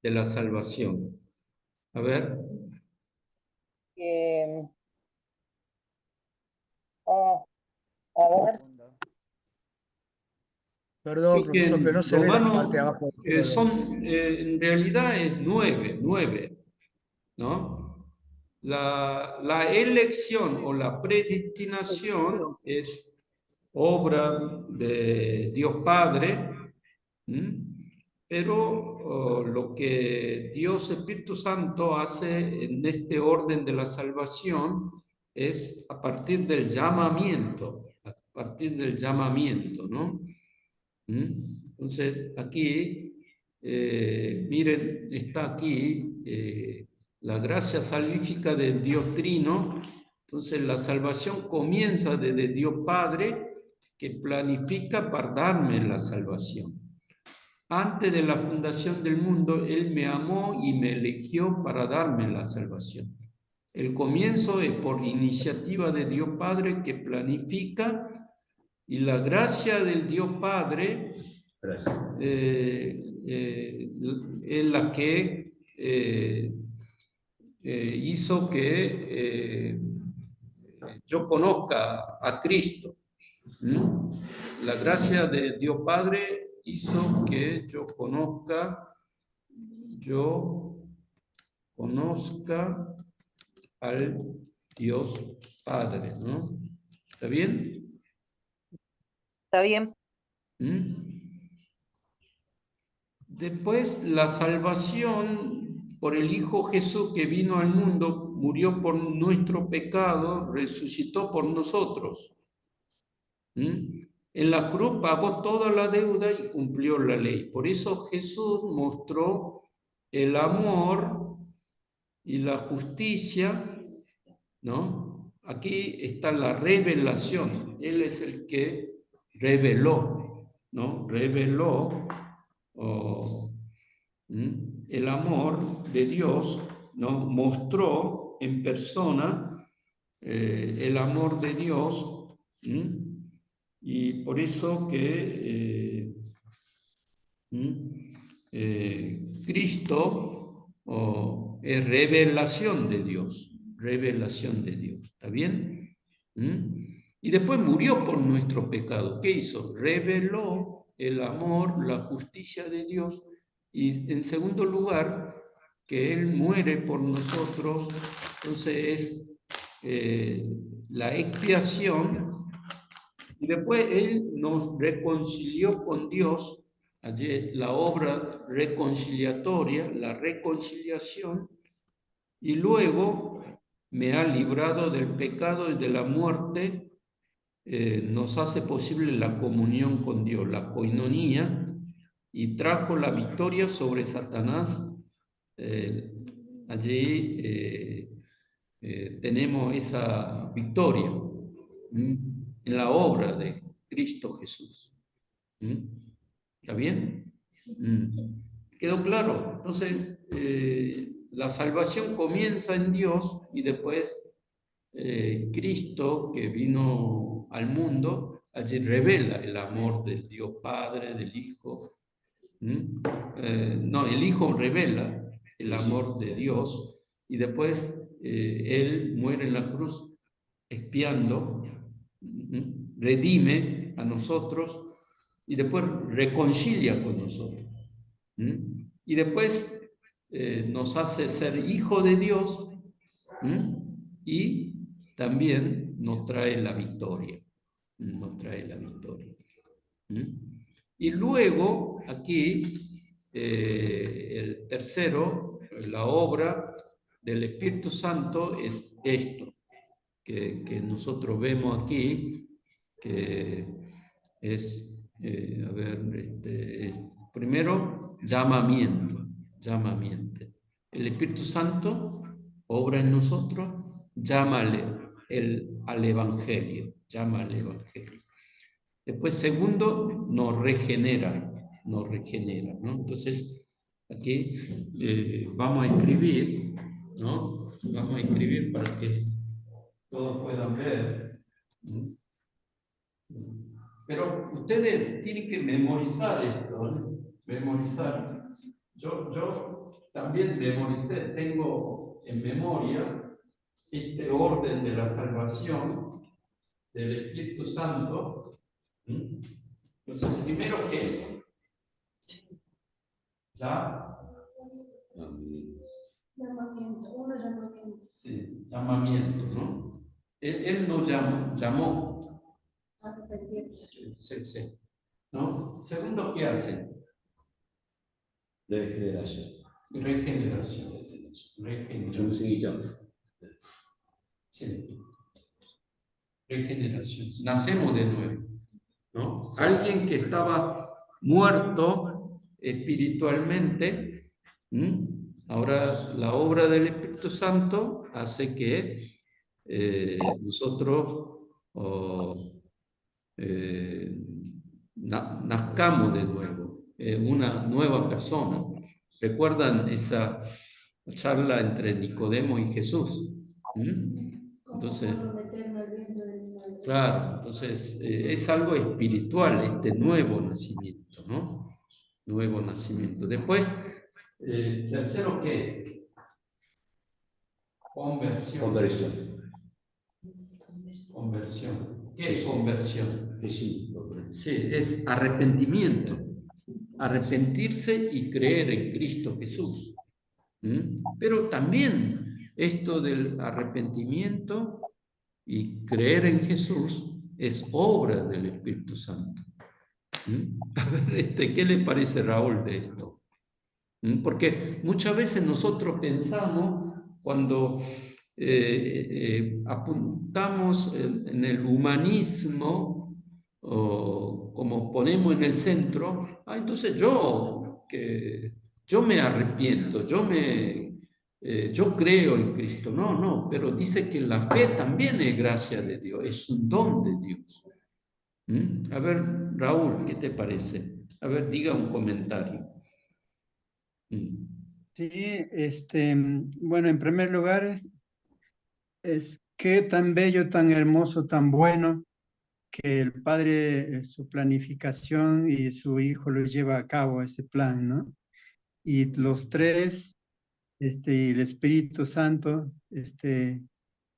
de la salvación. A ver. A ver. Perdón, profesor, pero no se ve la parte de abajo del todo. En realidad es 9, ¿no? La elección o la predestinación es obra de Dios Padre, pero lo que Dios Espíritu Santo hace en este orden de la salvación es a partir del llamamiento, ¿no? Entonces, aquí, miren, está aquí la gracia salvífica del Dios Trino. Entonces, la salvación comienza desde Dios Padre, que planifica para darme la salvación. Antes de la fundación del mundo, Él me amó y me eligió para darme la salvación. El comienzo es por iniciativa de Dios Padre que planifica, y la gracia del Dios Padre es la que hizo que yo conozca a Cristo. La gracia de Dios Padre hizo que yo conozca al Dios Padre, ¿no? ¿Está bien? ¿Está bien? Después, la salvación por el Hijo Jesús que vino al mundo, murió por nuestro pecado, resucitó por nosotros. En la cruz pagó toda la deuda y cumplió la ley. Por eso Jesús mostró el amor y la justicia, ¿no? Aquí está la revelación. Él es el que reveló, ¿no? Reveló el amor de Dios, ¿no? Mostró en persona el amor de Dios, y por eso que Cristo es revelación de Dios, ¿está bien? Y después murió por nuestro pecado. ¿Qué hizo? Reveló el amor, la justicia de Dios, y en segundo lugar, que Él muere por nosotros. Entonces es la expiación, y después Él nos reconcilió con Dios. Allí la obra reconciliatoria, la reconciliación, y luego me ha librado del pecado y de la muerte. Nos hace posible la comunión con Dios, la koinonía, y trajo la victoria sobre Satanás. Allí tenemos esa victoria en la obra de Cristo Jesús. ¿Está bien? ¿Quedó claro? Entonces, la salvación comienza en Dios, y después Cristo, que vino al mundo, allí revela el amor del Dios Padre, del Hijo. No, el Hijo revela el amor de Dios, y después Él muere en la cruz expiando, redime a nosotros, y después reconcilia con nosotros. Y después nos hace ser hijo de Dios, y también nos trae la victoria. Nos trae la victoria. Y luego, aquí, el tercero, la obra del Espíritu Santo es esto, que nosotros vemos aquí, que es, a ver, primero, llamamiento. El Espíritu Santo obra en nosotros, llámale al Evangelio, llama al Evangelio. Después, segundo, nos regenera, ¿no? Entonces, aquí vamos a escribir, ¿no? Vamos a escribir para que todos puedan ver. Pero ustedes tienen que memorizar esto, ¿no? Memorizar. Yo también memoricé, tengo en memoria este orden de la salvación del Espíritu Santo. Entonces, primero, ¿qué es? ¿Ya? Llamamiento. Sí, llamamiento, ¿no? Él nos llamó. Sí. ¿No? Segundo, ¿qué hace? Regeneración. Sí. Regeneración. Nacemos de nuevo, ¿no? Alguien que estaba muerto espiritualmente, ahora la obra del Espíritu Santo hace que nosotros nazcamos de nuevo, una nueva persona. ¿Recuerdan esa charla entre Nicodemo y Jesús? Entonces, claro, entonces es algo espiritual este nuevo nacimiento, ¿no? Nuevo nacimiento. Después, tercero, ¿qué es? Conversión. ¿Qué es conversión? Sí, es arrepentimiento. Arrepentirse y creer en Cristo Jesús. Pero también esto del arrepentimiento y creer en Jesús es obra del Espíritu Santo. A ver, ¿qué le parece, Raúl, de esto? Porque muchas veces nosotros pensamos, cuando apuntamos en el humanismo, o como ponemos en el centro, entonces yo me arrepiento, yo creo en Cristo. No, pero dice que la fe también es gracia de Dios, es un don de Dios. A ver, Raúl, ¿qué te parece? A ver, diga un comentario. Sí, bueno, en primer lugar, es que tan bello, tan hermoso, tan bueno, que el Padre, su planificación, y su Hijo lo lleva a cabo ese plan, ¿no? Y los tres, y el Espíritu Santo,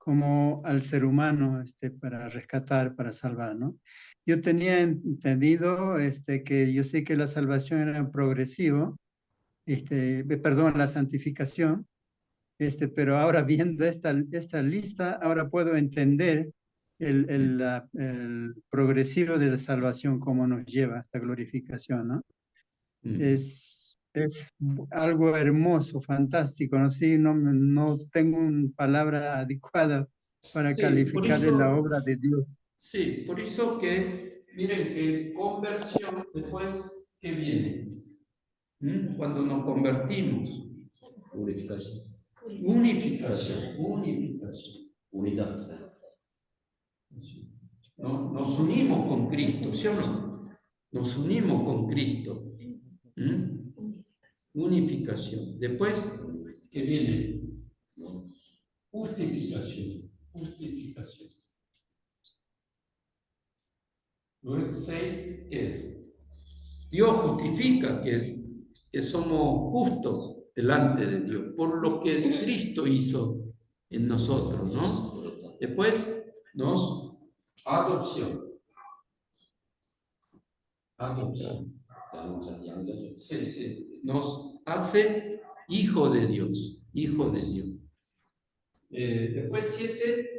como al ser humano para rescatar, para salvar, ¿no? Yo tenía entendido que yo sé que la salvación era progresivo, perdón, la santificación, pero ahora viendo esta lista, ahora puedo entender el progresivo de la salvación, cómo nos lleva a esta glorificación, ¿no? Es algo hermoso, fantástico, ¿no? Sí, no tengo una palabra adecuada para Sí, por calificar la eso, obra de Dios. sí, por eso que, miren que conversión, después, ¿qué viene? Cuando nos convertimos. Unificación. Unificación, unificación. Unidad. ¿No? Nos unimos con Cristo, ¿sí o no? Nos unimos con Cristo. Unificación. Después, ¿qué viene? Justificación. Justificación. Luego, 6, ¿qué es? Dios justifica que somos justos delante de Dios por lo que Cristo hizo en nosotros, ¿no? Después, adopción. Adopción. Sí, sí. Nos hace hijo de Dios. Hijo de Dios. Después 7,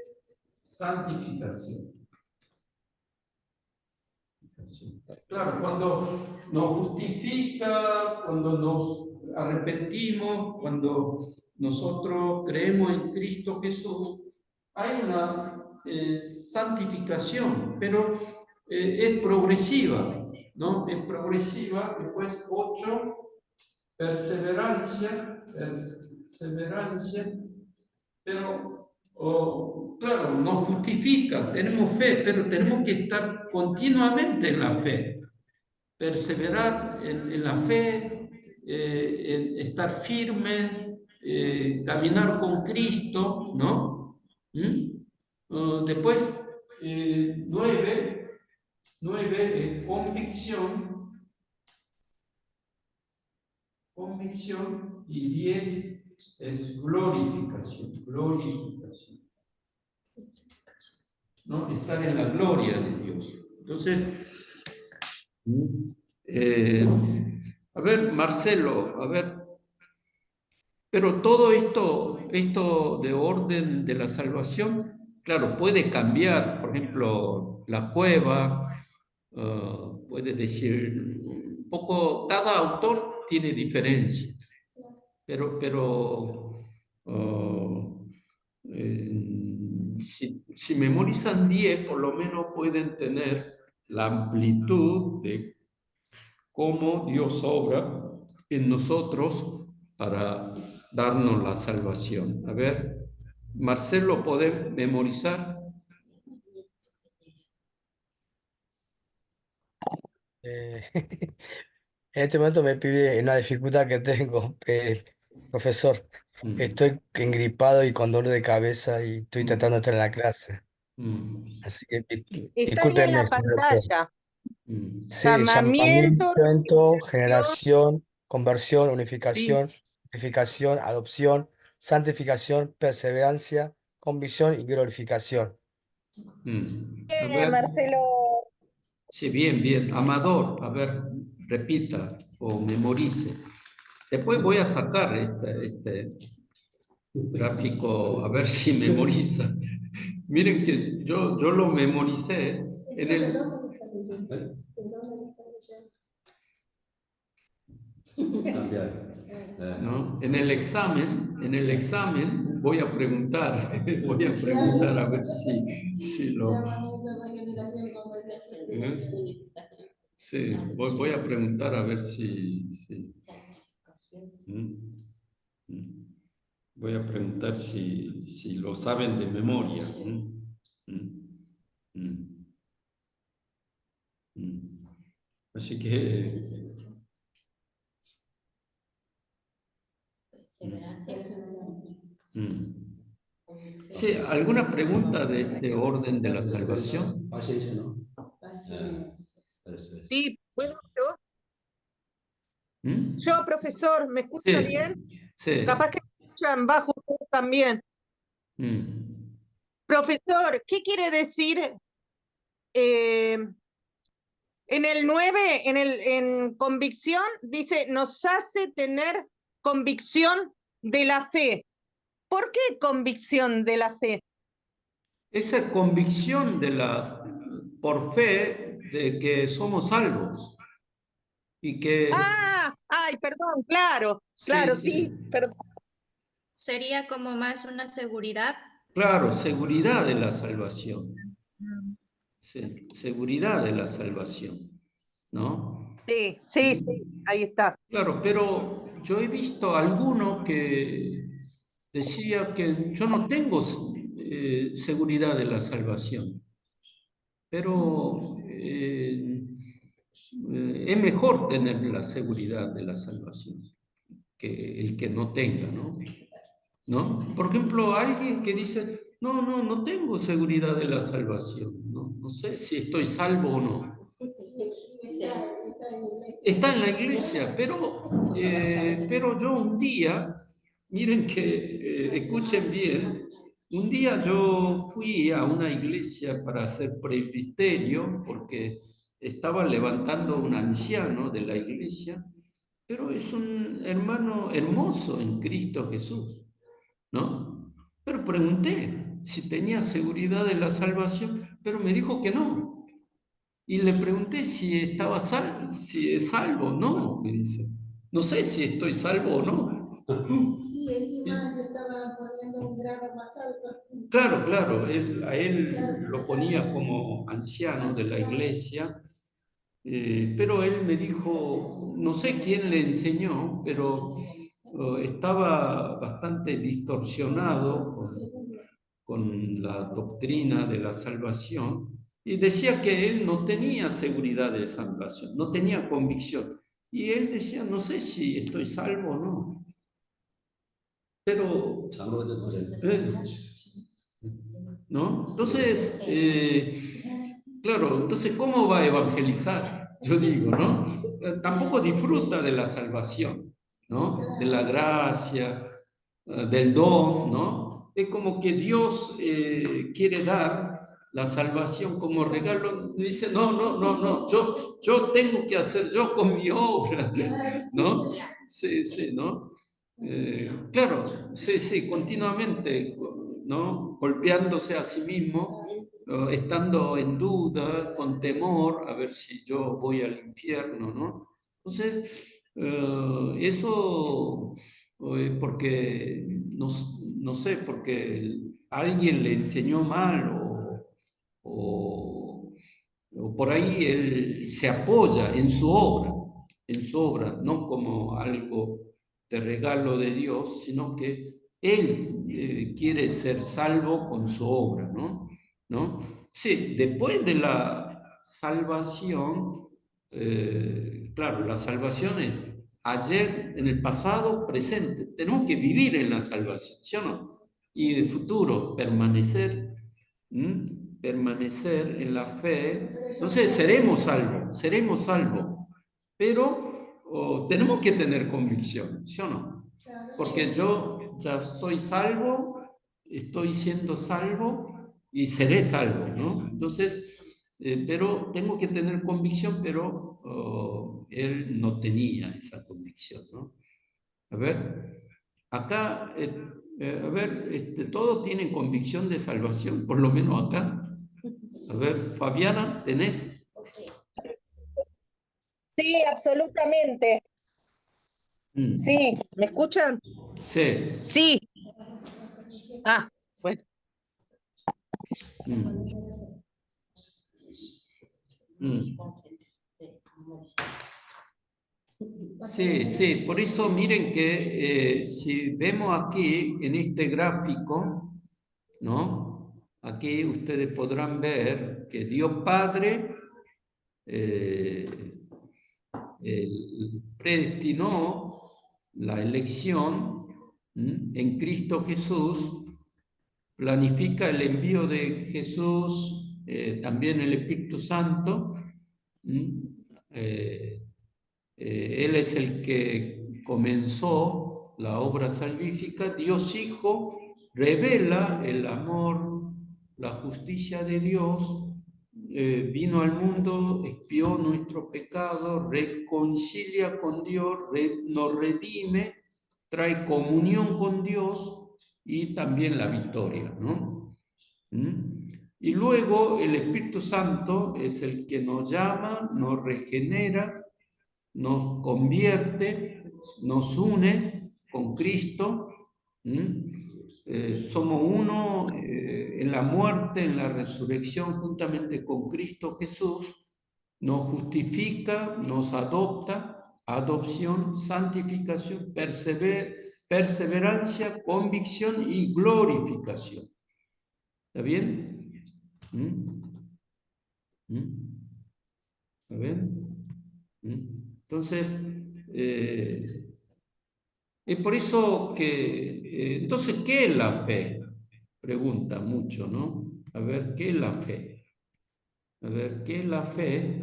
santificación. Claro, cuando nos justifica, cuando nos arrepentimos, cuando nosotros creemos en Cristo Jesús, hay una santificación, pero es progresiva, ¿no? Es progresiva. Después 8, perseverancia, pero claro, nos justifica, tenemos fe, pero tenemos que estar continuamente en la fe, perseverar en la fe, en estar firme, caminar con Cristo, ¿no? Después, 9, convicción, y 10 es glorificación, ¿no? Estar en la gloria de Dios. Entonces, a ver, Marcelo, a ver, pero todo esto de orden de la salvación, claro, puede cambiar. Por ejemplo, la cueva, puede decir un poco, cada autor tiene diferencias, pero si memorizan 10, por lo menos pueden tener la amplitud de cómo Dios obra en nosotros para darnos la salvación. A ver, Marcelo, ¿podés memorizar? En este momento me pide una dificultad que tengo, profesor. Mm, Estoy engripado y con dolor de cabeza y estoy tratando de estar en la clase. mm, Así que Está ahí en discúlpenme, la señor doctor. pantalla. mm, Sí, Llamamiento, llamamiento, Dios, generación, conversión, sí. unificación, justificación, adopción, santificación, perseverancia, convicción y glorificación. A ver, Marcelo. sí, bien, bien. Amador, a ver, repita o memorice. Después voy a sacar este gráfico, a ver si memoriza. Miren que yo lo memoricé en el... ¿no? En el examen voy a preguntar a ver si lo... Sí, voy a preguntar a ver si... Voy a preguntar si lo saben de memoria. Así que... Sí, ¿alguna pregunta de este orden de la salvación? Paciencia, ¿no? Sí, ¿puedo yo? ¿Mm? Yo, profesor, ¿me escucha bien? Sí, sí. Capaz que me escuchan bajo ustedes también. Mm. Profesor, ¿qué quiere decir en el 9, en convicción, dice, nos hace tener convicción de la fe? ¿Por qué convicción de la fe? Esa convicción por fe de que somos salvos y que, Ay, perdón, claro, sí, sí, perdón. Sería como más una seguridad. claro, seguridad de la salvación. Sí, seguridad de la salvación, ¿no? Sí, ahí está. Claro, pero yo he visto a alguno que decía que yo no tengo seguridad de la salvación, pero es mejor tener la seguridad de la salvación que el que no tenga, ¿no? ¿No? Por ejemplo, alguien que dice, no tengo seguridad de la salvación, ¿no? No sé si estoy salvo o no. Está en la iglesia, pero yo un día, miren que, escuchen bien, un día yo fui a una iglesia para hacer presbiterio porque estaba levantando un anciano de la iglesia, pero es un hermano hermoso en Cristo Jesús, ¿no? Pero pregunté si tenía seguridad de la salvación, pero me dijo que no. Y le pregunté si estaba salvo, si es salvo. No, me dice. No sé si estoy salvo o no. Y encima le estaba poniendo un grado más alto. Claro, a él lo ponía como anciano de la iglesia, pero él me dijo, no sé quién le enseñó, pero estaba bastante distorsionado con la doctrina de la salvación y decía que él no tenía seguridad de salvación, no tenía convicción. Y él decía, no sé si estoy salvo o no. Pero, ¿no? Entonces, claro, entonces, ¿cómo va a evangelizar? Yo digo, ¿no? Tampoco disfruta de la salvación, ¿no? De la gracia, del don, ¿no? Es como que Dios quiere dar la salvación como regalo. Dice, no, yo tengo que hacer yo con mi obra, ¿no? Sí, ¿no? Claro, sí, continuamente, ¿no? Golpeándose a sí mismo, estando en duda, con temor, a ver si yo voy al infierno, ¿no? Entonces, eso, porque, no sé, porque alguien le enseñó mal o, o por ahí él se apoya en su obra, no como algo de regalo de Dios, sino que él quiere ser salvo con su obra, ¿no? ¿No? Sí, después de la salvación, claro, la salvación es ayer, en el pasado, presente. Tenemos que vivir en la salvación, ¿sí o no? Y en el futuro, permanecer, permanecer en la fe. Entonces seremos salvos, pero tenemos que tener convicción, ¿sí o no? Porque yo ya soy salvo, estoy siendo salvo y seré salvo, ¿no? Entonces, pero tengo que tener convicción, pero él no tenía esa convicción, ¿no? A ver, acá, a ver, todos tienen convicción de salvación, por lo menos acá. A ver, Fabiana, ¿tenés? Sí, absolutamente. Sí, ¿me escuchan? Sí. Sí. Bueno. Sí, por eso miren que si vemos aquí en este gráfico, ¿no? Aquí ustedes podrán ver que Dios Padre predestinó la elección en Cristo Jesús, planifica el envío de Jesús, también el Espíritu Santo. Él es el que comenzó la obra salvífica. Dios Hijo revela el amor la justicia de Dios vino al mundo, expió nuestro pecado, reconcilia con Dios, nos redime, trae comunión con Dios y también la victoria, ¿no? Y luego el Espíritu Santo es el que nos llama, nos regenera, nos convierte, nos une con Cristo. Somos uno en la muerte, en la resurrección, juntamente con Cristo Jesús. Nos justifica, nos adopta, adopción, santificación, perseverancia, convicción y glorificación. ¿Está bien? ¿Está bien? Entonces, es por eso que, entonces, ¿qué es la fe? Pregunta mucho, ¿no? A ver, ¿qué es la fe? A ver, ¿qué es la fe?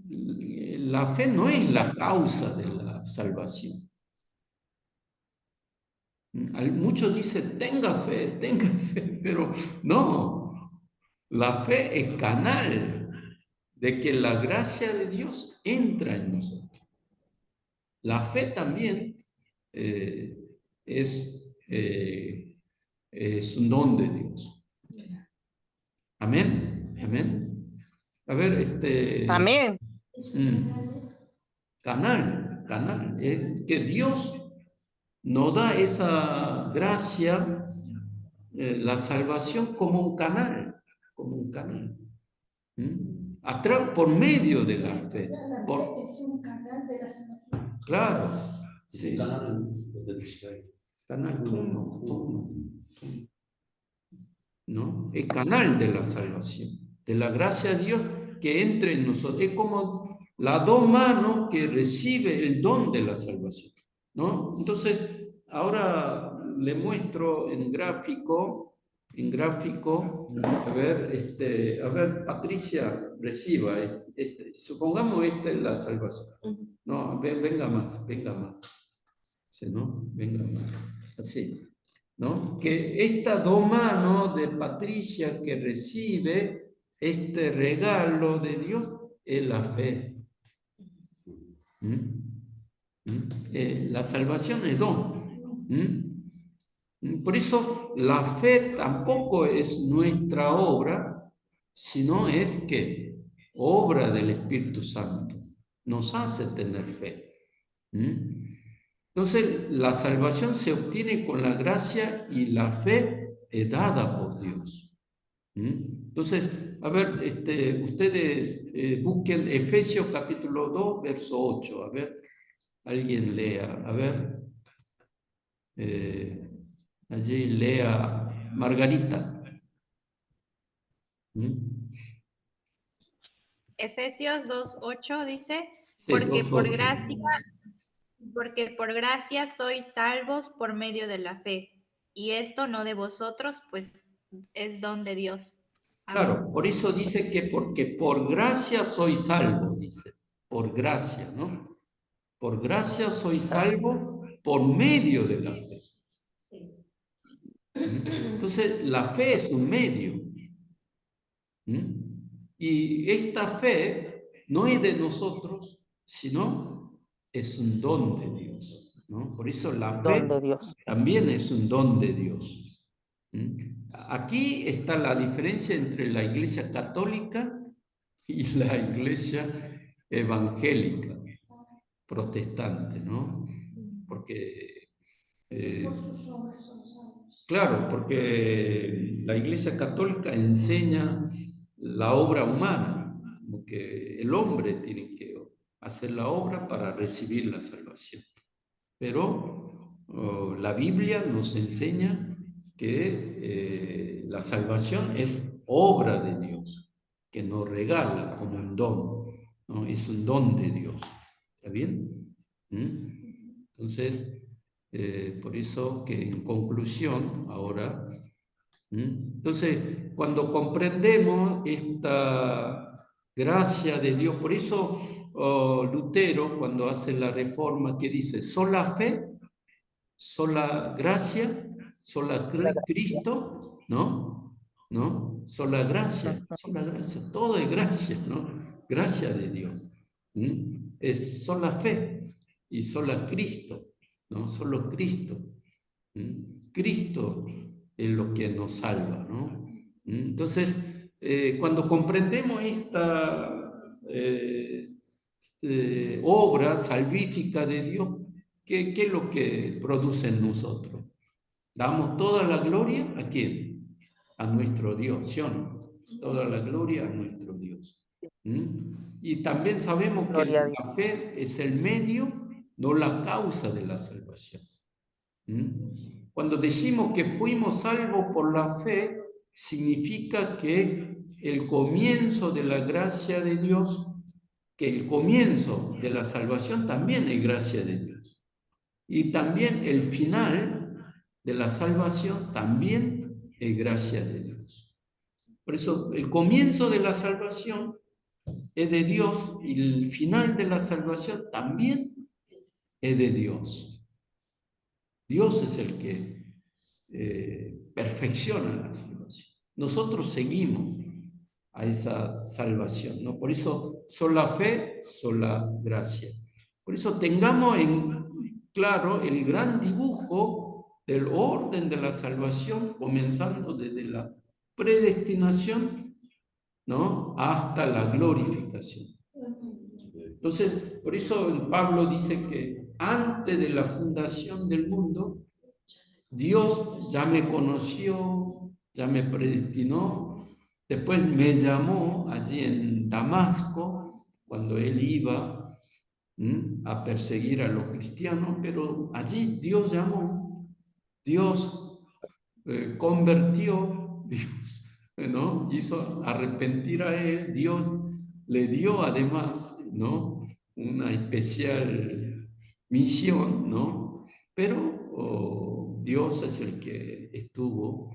La fe no es la causa de la salvación. Muchos dicen, tenga fe, pero no. La fe es canal de que la gracia de Dios entra en nosotros. La fe también es un don de Dios. Amén. Amén. A ver, Amén. Canal. Es que Dios nos da esa gracia, la salvación como un canal. Por medio de la fe. La fe es un canal de la salvación. Claro. Sí. Canal ¿no? El canal de la salvación, de la gracia de Dios que entra en nosotros. Es como las dos manos que recibe el don de la salvación, ¿no? Entonces, ahora le muestro en gráfico, a ver, Patricia, reciba, supongamos esta es la salvación. No, venga más. ¿Sí, no? Venga más. Así. ¿No? Que esta dos manos de Patricia que recibe este regalo de Dios es la fe. La salvación es don. Por eso la fe tampoco es nuestra obra, sino es que obra del Espíritu Santo. Nos hace tener fe. Entonces, la salvación se obtiene con la gracia y la fe es dada por Dios. Entonces, a ver, ustedes busquen Efesios capítulo 2, verso 8. A ver, alguien lea. A ver, allí lea Margarita. Efesios 2:8 dice, Sí, porque por gracia sois salvos por medio de la fe, y esto no de vosotros, pues es don de Dios. Amén. Claro, por eso dice que porque por gracia soy salvo, dice, por gracia, ¿no? Por gracia soy salvo por medio de la fe. Entonces, la fe es un medio. Y esta fe no es de nosotros, sino es un don de Dios, ¿no? Por eso la fe también es un don de Dios. Aquí está la diferencia entre la Iglesia católica y la Iglesia evangélica, protestante, ¿no? Porque claro, porque la Iglesia católica enseña la obra humana, como que el hombre tiene que hacer la obra para recibir la salvación. Pero la Biblia nos enseña que la salvación es obra de Dios, que nos regala como un don, ¿no? Es un don de Dios. ¿Está bien? Entonces, por eso que en conclusión, ahora, entonces, cuando comprendemos esta gracia de Dios, por eso Lutero, cuando hace la reforma, que dice, sola fe, sola gracia, sola Cristo, ¿no? ¿no? Sola gracia, todo es gracia, ¿no? Gracia de Dios. Es sola fe y sola Cristo, ¿no? Solo Cristo. Cristo es lo que nos salva, ¿no? Entonces, cuando comprendemos esta obra salvífica de Dios, ¿qué es lo que produce en nosotros? Damos toda la gloria ¿a quién? A nuestro Dios, ¿sí o no? Toda la gloria a nuestro Dios. Y también sabemos que Gloria a Dios. la fe es el medio, no la causa de la salvación. Cuando decimos que fuimos salvos por la fe, significa que el comienzo de la gracia de Dios, que el comienzo de la salvación también es gracia de Dios. Y también el final de la salvación también es gracia de Dios. Por eso el comienzo de la salvación es de Dios y el final de la salvación también es de Dios. Dios es el que perfecciona la salvación. Nosotros seguimos a esa salvación, ¿no? Por eso, sola fe, sola gracia. Por eso tengamos en claro el gran dibujo del orden de la salvación, comenzando desde la predestinación, ¿no? Hasta la glorificación. Entonces, por eso Pablo dice que antes de la fundación del mundo, Dios ya me conoció, ya me predestinó, después me llamó allí en Damasco, cuando él iba a perseguir a los cristianos, pero allí Dios llamó, Dios convirtió, Dios, ¿no? Hizo arrepentir a él, Dios le dio además, ¿no? Una especial misión, ¿no? Pero Dios es el que estuvo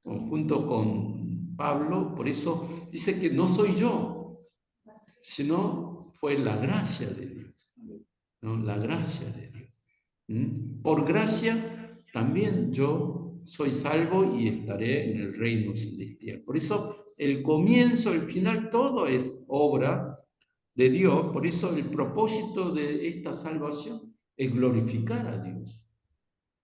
junto con Pablo, por eso dice que no soy yo, sino fue la gracia de Dios, ¿no? La gracia de Dios. Por gracia también yo soy salvo y estaré en el reino celestial. Por eso el comienzo, el final, todo es obra de Dios. Por eso el propósito de esta salvación es glorificar a Dios.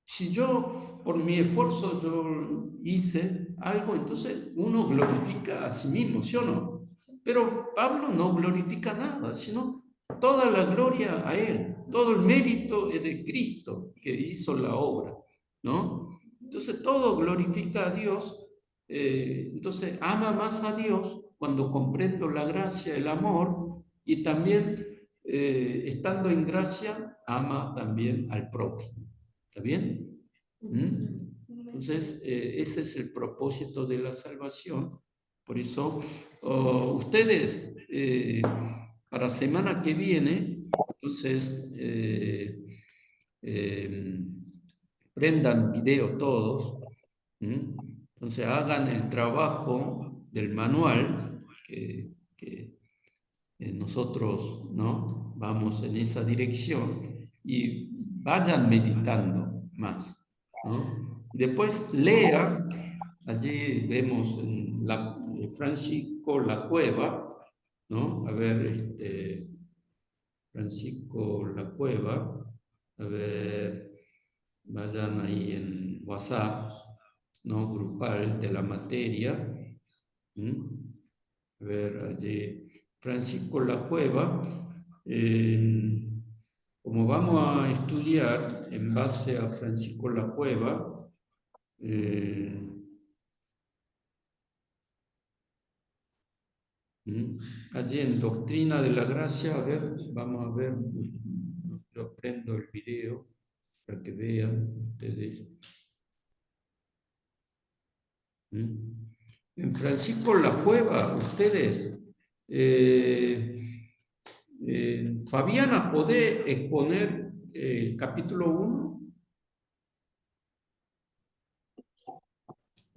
Si yo, por mi esfuerzo, yo hice algo, entonces uno glorifica a sí mismo, ¿sí o no? Pero Pablo no glorifica nada, sino toda la gloria a él, todo el mérito es de Cristo que hizo la obra, ¿no? Entonces todo glorifica a Dios, entonces ama más a Dios cuando comprendo la gracia, el amor, y también estando en gracia, ama también al prójimo. ¿Está bien? Entonces, ese es el propósito de la salvación. Por eso, ustedes, para semana que viene, entonces, prendan video todos, entonces hagan el trabajo del manual que nosotros, ¿no? Vamos en esa dirección y vayan meditando más, ¿no? Después lean, allí vemos en Francisco La Cueva, ¿no? A ver, Francisco La Cueva, a ver, vayan ahí en WhatsApp, ¿no? Grupal de la materia, a ver, allí Francisco La Cueva, como vamos a estudiar en base a Francisco La Cueva, allí en Doctrina de la Gracia, a ver, vamos a ver, yo prendo el video para que vean ustedes. En Francisco La Cueva, ustedes, Fabiana, ¿podés exponer el capítulo 1?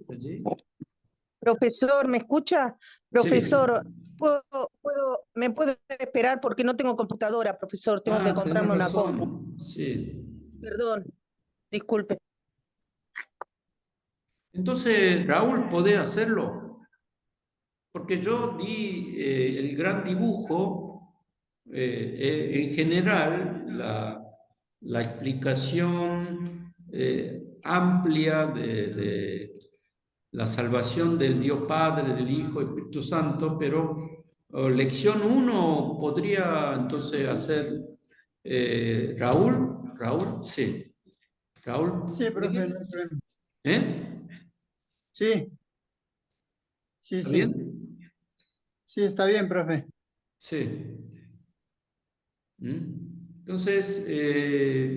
¿Allí? Profesor, ¿me escucha? Profesor, Sí. ¿me puedo esperar porque no tengo computadora, profesor? Tengo que comprarme Tenés una compu. razón. Sí. Perdón, disculpe. Entonces, Raúl, ¿podés hacerlo? porque yo di el gran dibujo, en general, la explicación amplia de la salvación del Dios Padre, del Hijo, Espíritu Santo, pero lección 1 podría entonces hacer Raúl, sí. Raúl, Sí, profe, no hay problema. ¿eh? Sí, sí, ¿Está sí. bien? Sí, está bien, profe. Sí. Entonces,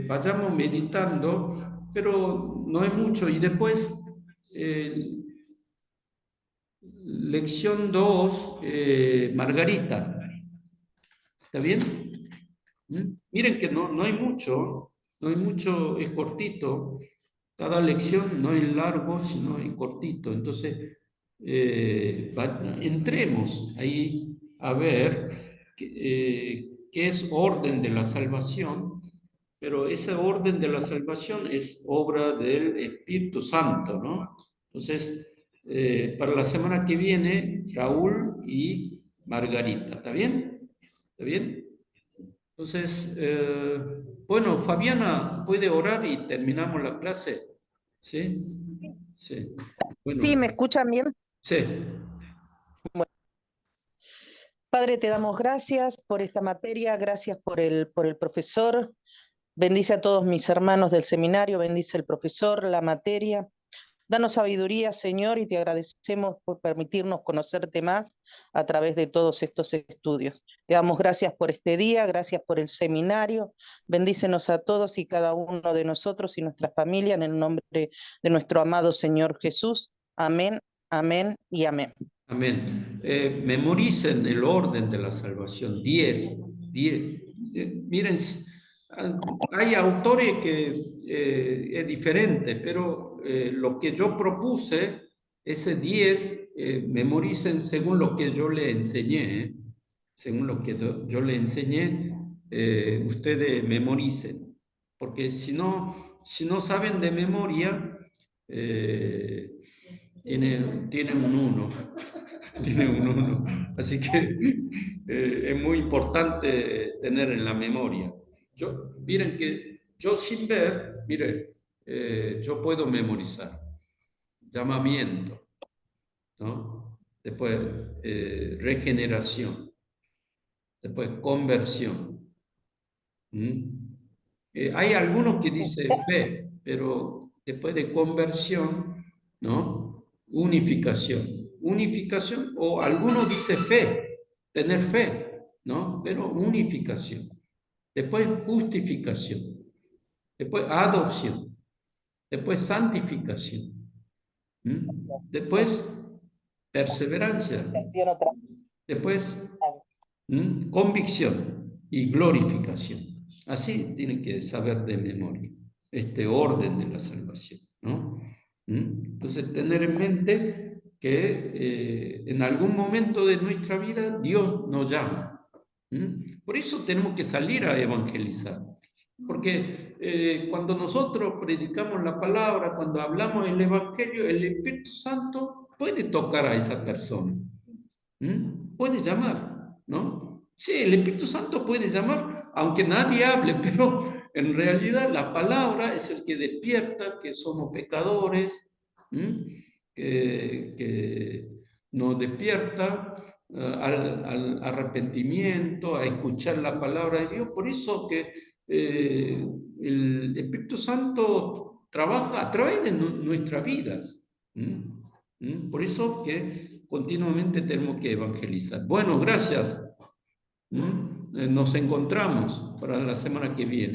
vayamos meditando, pero no es mucho. Y después, lección 2, Margarita. ¿Está bien? Miren que no hay mucho, es cortito. Cada lección no es largo, sino es cortito. Entonces, entremos ahí a ver qué es orden de la salvación, pero esa orden de la salvación es obra del Espíritu Santo, ¿no? Entonces, para la semana que viene, Raúl y Margarita, ¿está bien? ¿Está bien? Entonces, bueno, Fabiana, ¿puede orar y terminamos la clase? ¿Sí? Sí. Sí, Bueno, ¿me escuchan bien? sí. Padre, te damos gracias por esta materia, gracias por el profesor. Bendice a todos mis hermanos del seminario, bendice el profesor, la materia. Danos sabiduría, Señor, y te agradecemos por permitirnos conocerte más a través de todos estos estudios. Te damos gracias por este día, gracias por el seminario. Bendícenos a todos y cada uno de nosotros y nuestra familia en el nombre de nuestro amado Señor Jesús. Amén, amén y amén. Amén. Memoricen el orden de la salvación. 10. Miren, hay autores que es diferente, pero lo que yo propuse, ese 10, memoricen según lo que yo le enseñé. Según lo que yo le enseñé, ustedes memoricen. Porque si no saben de memoria, tiene un 1. Tiene un 1. Así que es muy importante tener en la memoria. Miren que yo sin ver, miren, yo puedo memorizar. Llamamiento, ¿no? Después, regeneración. Después, conversión. Hay algunos que dicen fe, pero después de conversión, ¿no? Unificación, o algunos dicen fe, tener fe, ¿no? Pero unificación. Después justificación. Después adopción. Después santificación. Después perseverancia. Después convicción y glorificación. Así tienen que saber de memoria este orden de la salvación, ¿no? Entonces, tener en mente que en algún momento de nuestra vida Dios nos llama. Por eso tenemos que salir a evangelizar. Porque cuando nosotros predicamos la palabra, cuando hablamos el evangelio, el Espíritu Santo puede tocar a esa persona. Puede llamar, ¿no? Sí, el Espíritu Santo puede llamar, aunque nadie hable, pero en realidad la palabra es el que despierta que somos pecadores, que nos despierta al arrepentimiento, a escuchar la palabra de Dios. Por eso que el Espíritu Santo trabaja a través de nuestras vidas. Por eso que continuamente tenemos que evangelizar. Bueno, gracias. Nos encontramos para la semana que viene.